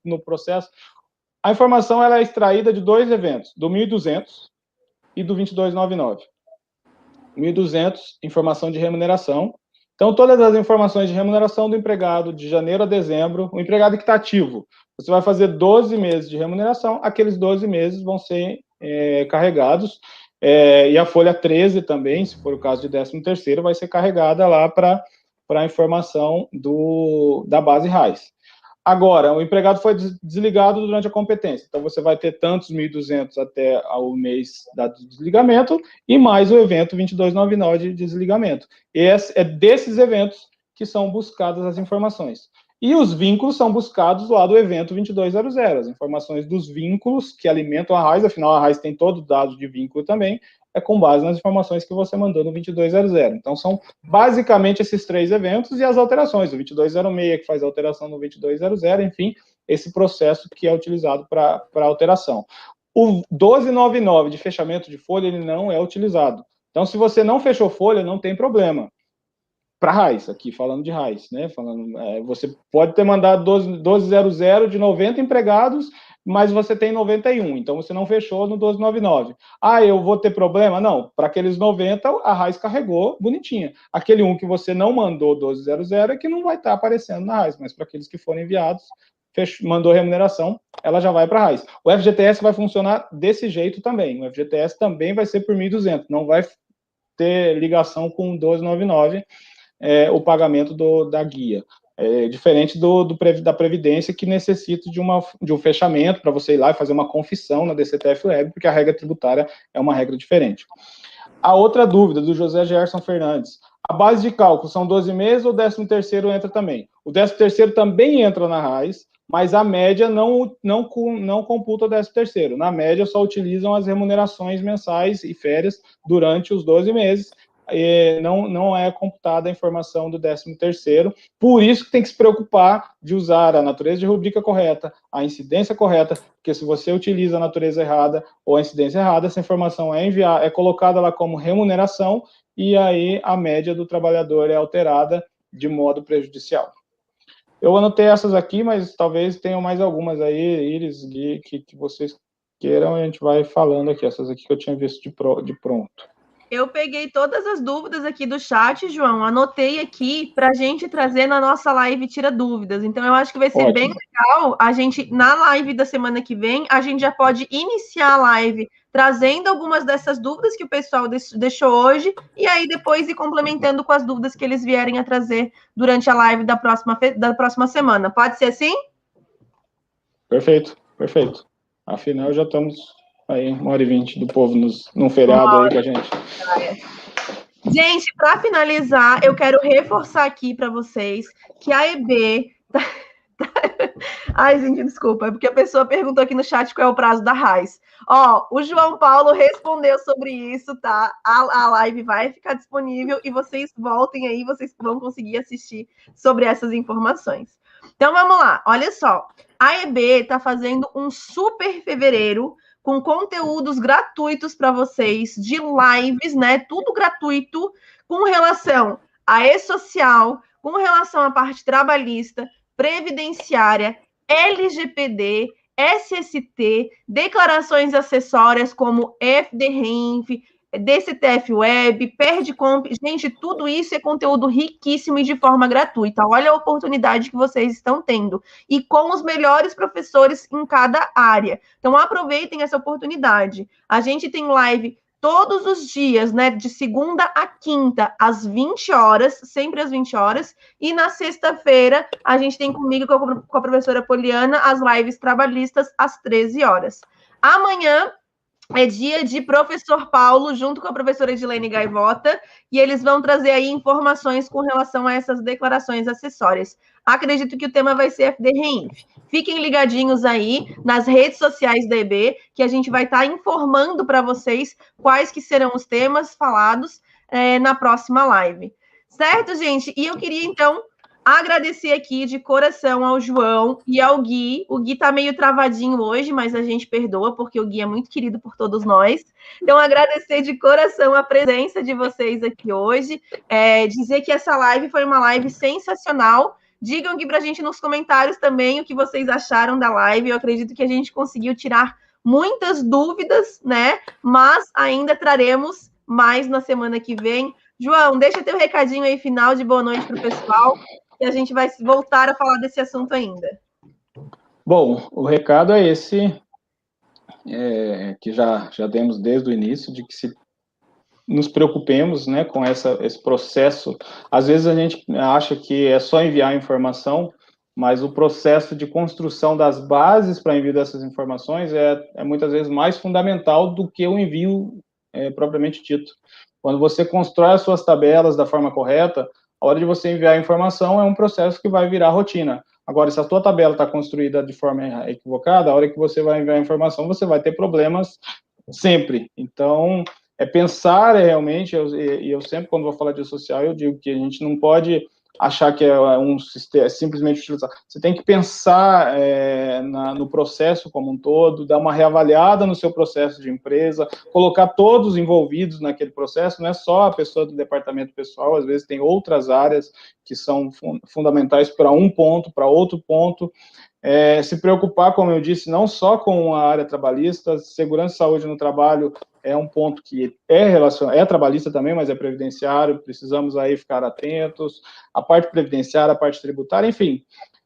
no processo. A informação ela é extraída de 2 eventos, do 1200 e do 2299. 1200, informação de remuneração. Então, todas as informações de remuneração do empregado de janeiro a dezembro, o empregado que está ativo, você vai fazer 12 meses de remuneração, aqueles 12 meses vão ser carregados, e a folha 13 também, se for o caso de 13º, vai ser carregada lá para a informação da base RAIS. Agora, o empregado foi desligado durante a competência, então você vai ter tantos 1.200 até o mês do desligamento e mais o evento 2299 de desligamento. É desses eventos que são buscadas as informações. E os vínculos são buscados lá do evento 2200, as informações dos vínculos que alimentam a RAIS, afinal a RAIS tem todo o dado de vínculo também, é com base nas informações que você mandou no 2200. Então, são basicamente esses 3 eventos e as alterações, o 2206 que faz a alteração no 2200, enfim, esse processo que é utilizado para alteração. O 1299 de fechamento de folha, ele não é utilizado. Então, se você não fechou folha, não tem problema. Para RAIS, aqui falando de RAIS, né? Você pode ter mandado 1200 de 90 empregados, mas você tem 91, então você não fechou no 1299. Eu vou ter problema? Não, para aqueles 90, a RAIS carregou bonitinha. Aquele que você não mandou 1200 é que não vai estar aparecendo na RAIS, mas para aqueles que foram enviados, mandou remuneração, ela já vai para a RAIS. O FGTS vai funcionar desse jeito também. O FGTS também vai ser por 1.200, não vai ter ligação com 1299, o pagamento da guia. Diferente da Previdência, que necessita de um fechamento para você ir lá e fazer uma confissão na DCTF Web, porque a regra tributária é uma regra diferente. A outra dúvida, do José Gerson Fernandes. A base de cálculo são 12 meses ou o 13º entra também? O 13º também entra na RAIS, mas a média não computa o 13º. Na média, só utilizam as remunerações mensais e férias durante os 12 meses, não é computada a informação do 13º, por isso que tem que se preocupar de usar a natureza de rubrica correta, a incidência correta, porque se você utiliza a natureza errada ou a incidência errada, essa informação é colocada lá como remuneração, e aí a média do trabalhador é alterada de modo prejudicial. Eu anotei essas aqui, mas talvez tenham mais algumas aí, Iris, Gui, que vocês queiram, e a gente vai falando aqui, essas aqui que eu tinha visto de pronto. Eu peguei todas as dúvidas aqui do chat, João, anotei aqui para a gente trazer na nossa live Tira Dúvidas. Então, eu acho que vai ser Ótimo. Bem legal a gente, na live da semana que vem, a gente já pode iniciar a live trazendo algumas dessas dúvidas que o pessoal deixou hoje, e aí depois ir complementando com as dúvidas que eles vierem a trazer durante a live da próxima semana. Pode ser assim? Perfeito. Afinal, já estamos aí, 1h20 do povo num feriado aí com a gente. Gente, para finalizar, eu quero reforçar aqui para vocês que a EB... Ai, gente, desculpa, é porque a pessoa perguntou aqui no chat qual é o prazo da RAIS. O João Paulo respondeu sobre isso, tá? A live vai ficar disponível e vocês voltem aí, vocês vão conseguir assistir sobre essas informações. Então, vamos lá. Olha só. A EB está fazendo um super fevereiro com conteúdos gratuitos para vocês, de lives, né? Tudo gratuito, com relação a e-social, com relação à parte trabalhista, previdenciária, LGPD, SST, declarações acessórias como FDRINF, DCTF Web, Perdcomp. Gente, tudo isso é conteúdo riquíssimo e de forma gratuita. Olha a oportunidade que vocês estão tendo. E com os melhores professores em cada área. Então, aproveitem essa oportunidade. A gente tem live todos os dias, né? De segunda a quinta, às 20 horas, sempre às 20 horas. E na sexta-feira, a gente tem comigo, com a professora Poliana, as lives trabalhistas às 13 horas. Amanhã é dia de professor Paulo, junto com a professora Edilene Gaivota, e eles vão trazer aí informações com relação a essas declarações acessórias. Acredito que o tema vai ser FDRINF. Fiquem ligadinhos aí nas redes sociais da EB, que a gente vai estar informando para vocês quais que serão os temas falados na próxima live. Certo, gente? E eu queria, então, agradecer aqui de coração ao João e ao Gui. O Gui tá meio travadinho hoje, mas a gente perdoa, porque o Gui é muito querido por todos nós. Então, agradecer de coração a presença de vocês aqui hoje. Dizer que essa live foi uma live sensacional. Digam aqui pra gente nos comentários também o que vocês acharam da live. Eu acredito que a gente conseguiu tirar muitas dúvidas, né? Mas ainda traremos mais na semana que vem. João, deixa teu recadinho aí final de boa noite pro pessoal. E a gente vai voltar a falar desse assunto ainda. Bom, o recado é esse, que já demos desde o início, de que se nos preocupemos, né, com esse processo. Às vezes a gente acha que é só enviar informação, mas o processo de construção das bases para envio dessas informações é muitas vezes mais fundamental do que o envio propriamente dito. Quando você constrói as suas tabelas da forma correta, a hora de você enviar a informação é um processo que vai virar rotina. Agora, se a sua tabela está construída de forma equivocada, a hora que você vai enviar a informação, você vai ter problemas sempre. Então, pensar realmente, e eu sempre, quando vou falar de social, eu digo que a gente não pode achar que é simplesmente utilizar. Você tem que pensar no processo como um todo, dar uma reavaliada no seu processo de empresa, colocar todos envolvidos naquele processo, não é só a pessoa do departamento pessoal, às vezes tem outras áreas que são fundamentais para um ponto, para outro ponto. Se preocupar, como eu disse, não só com a área trabalhista, segurança e saúde no trabalho é um ponto que é trabalhista também, mas é previdenciário, precisamos aí ficar atentos, a parte previdenciária, a parte tributária, enfim,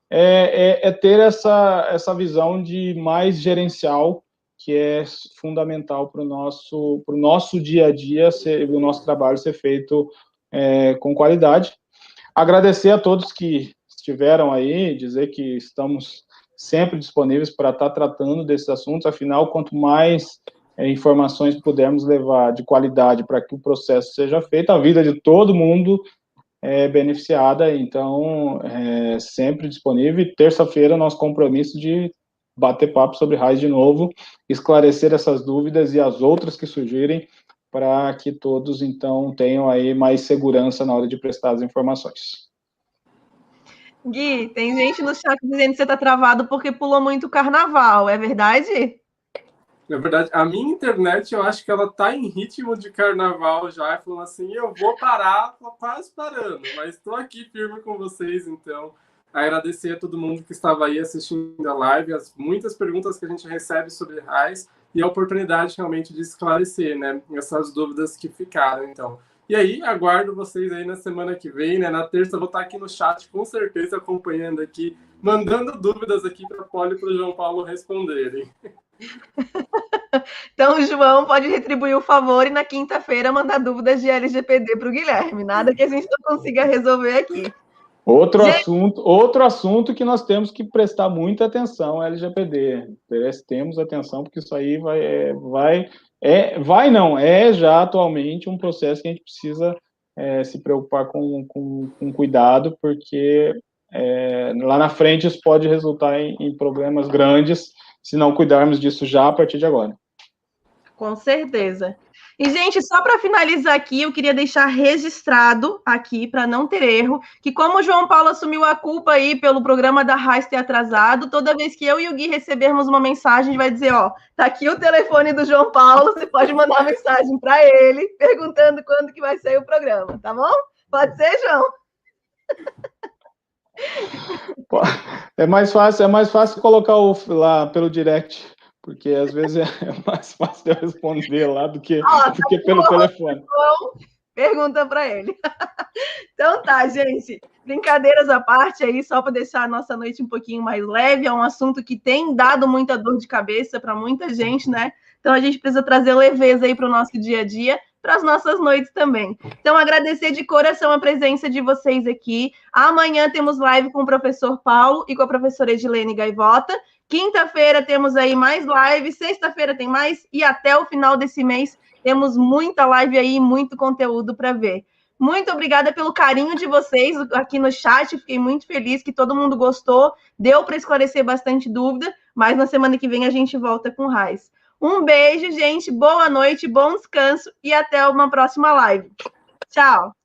ter essa visão de mais gerencial, que é fundamental para o nosso dia a dia, o nosso trabalho ser feito com qualidade. Agradecer a todos que estiveram aí, dizer que estamos sempre disponíveis para estar tratando desses assuntos, afinal, quanto mais informações pudermos levar de qualidade para que o processo seja feito, a vida de todo mundo é beneficiada, então, sempre disponível. E terça-feira, nosso compromisso de bater papo sobre RAIS de novo, esclarecer essas dúvidas e as outras que surgirem, para que todos, então, tenham aí mais segurança na hora de prestar as informações. Gui, tem gente no chat dizendo que você está travado porque pulou muito o carnaval, é verdade? Na verdade, a minha internet, eu acho que ela tá em ritmo de carnaval já, falando assim, eu vou parar, tô quase parando, mas estou aqui firme com vocês, então, agradecer a todo mundo que estava aí assistindo a live, as muitas perguntas que a gente recebe sobre RAIS e a oportunidade realmente de esclarecer, né, essas dúvidas que ficaram, então. E aí, aguardo vocês aí na semana que vem, né, na terça eu vou estar aqui no chat, com certeza, acompanhando aqui, mandando dúvidas aqui para a Poli e para o João Paulo responderem. Então, o João pode retribuir o favor e na quinta-feira mandar dúvidas de LGPD para o Guilherme. Nada que a gente não consiga resolver aqui. Outro assunto que nós temos que prestar muita atenção é LGPD. Temos atenção, porque isso aí é já atualmente um processo que a gente precisa se preocupar com cuidado, porque lá na frente isso pode resultar em problemas grandes, se não cuidarmos disso já a partir de agora. Com certeza. E, gente, só para finalizar aqui, eu queria deixar registrado aqui, para não ter erro, que como o João Paulo assumiu a culpa aí pelo programa da RAIS ter atrasado, toda vez que eu e o Gui recebermos uma mensagem, a gente vai dizer, ó, tá aqui o telefone do João Paulo, você pode mandar uma mensagem para ele, perguntando quando que vai sair o programa, tá bom? Pode ser, João? É mais fácil colocar lá pelo direct, porque às vezes é mais fácil eu responder lá do que pelo telefone. Pergunta para ele. Então tá, gente. Brincadeiras à parte aí, só para deixar a nossa noite um pouquinho mais leve. É um assunto que tem dado muita dor de cabeça para muita gente, né? Então a gente precisa trazer leveza aí para o nosso dia a dia, para as nossas noites também. Então, agradecer de coração a presença de vocês aqui. Amanhã temos live com o professor Paulo e com a professora Edilene Gaivota. Quinta-feira temos aí mais live, sexta-feira tem mais, e até o final desse mês temos muita live aí, muito conteúdo para ver. Muito obrigada pelo carinho de vocês aqui no chat, fiquei muito feliz que todo mundo gostou, deu para esclarecer bastante dúvida, mas na semana que vem a gente volta com Raiz. Um beijo, gente, boa noite, bom descanso e até uma próxima live. Tchau!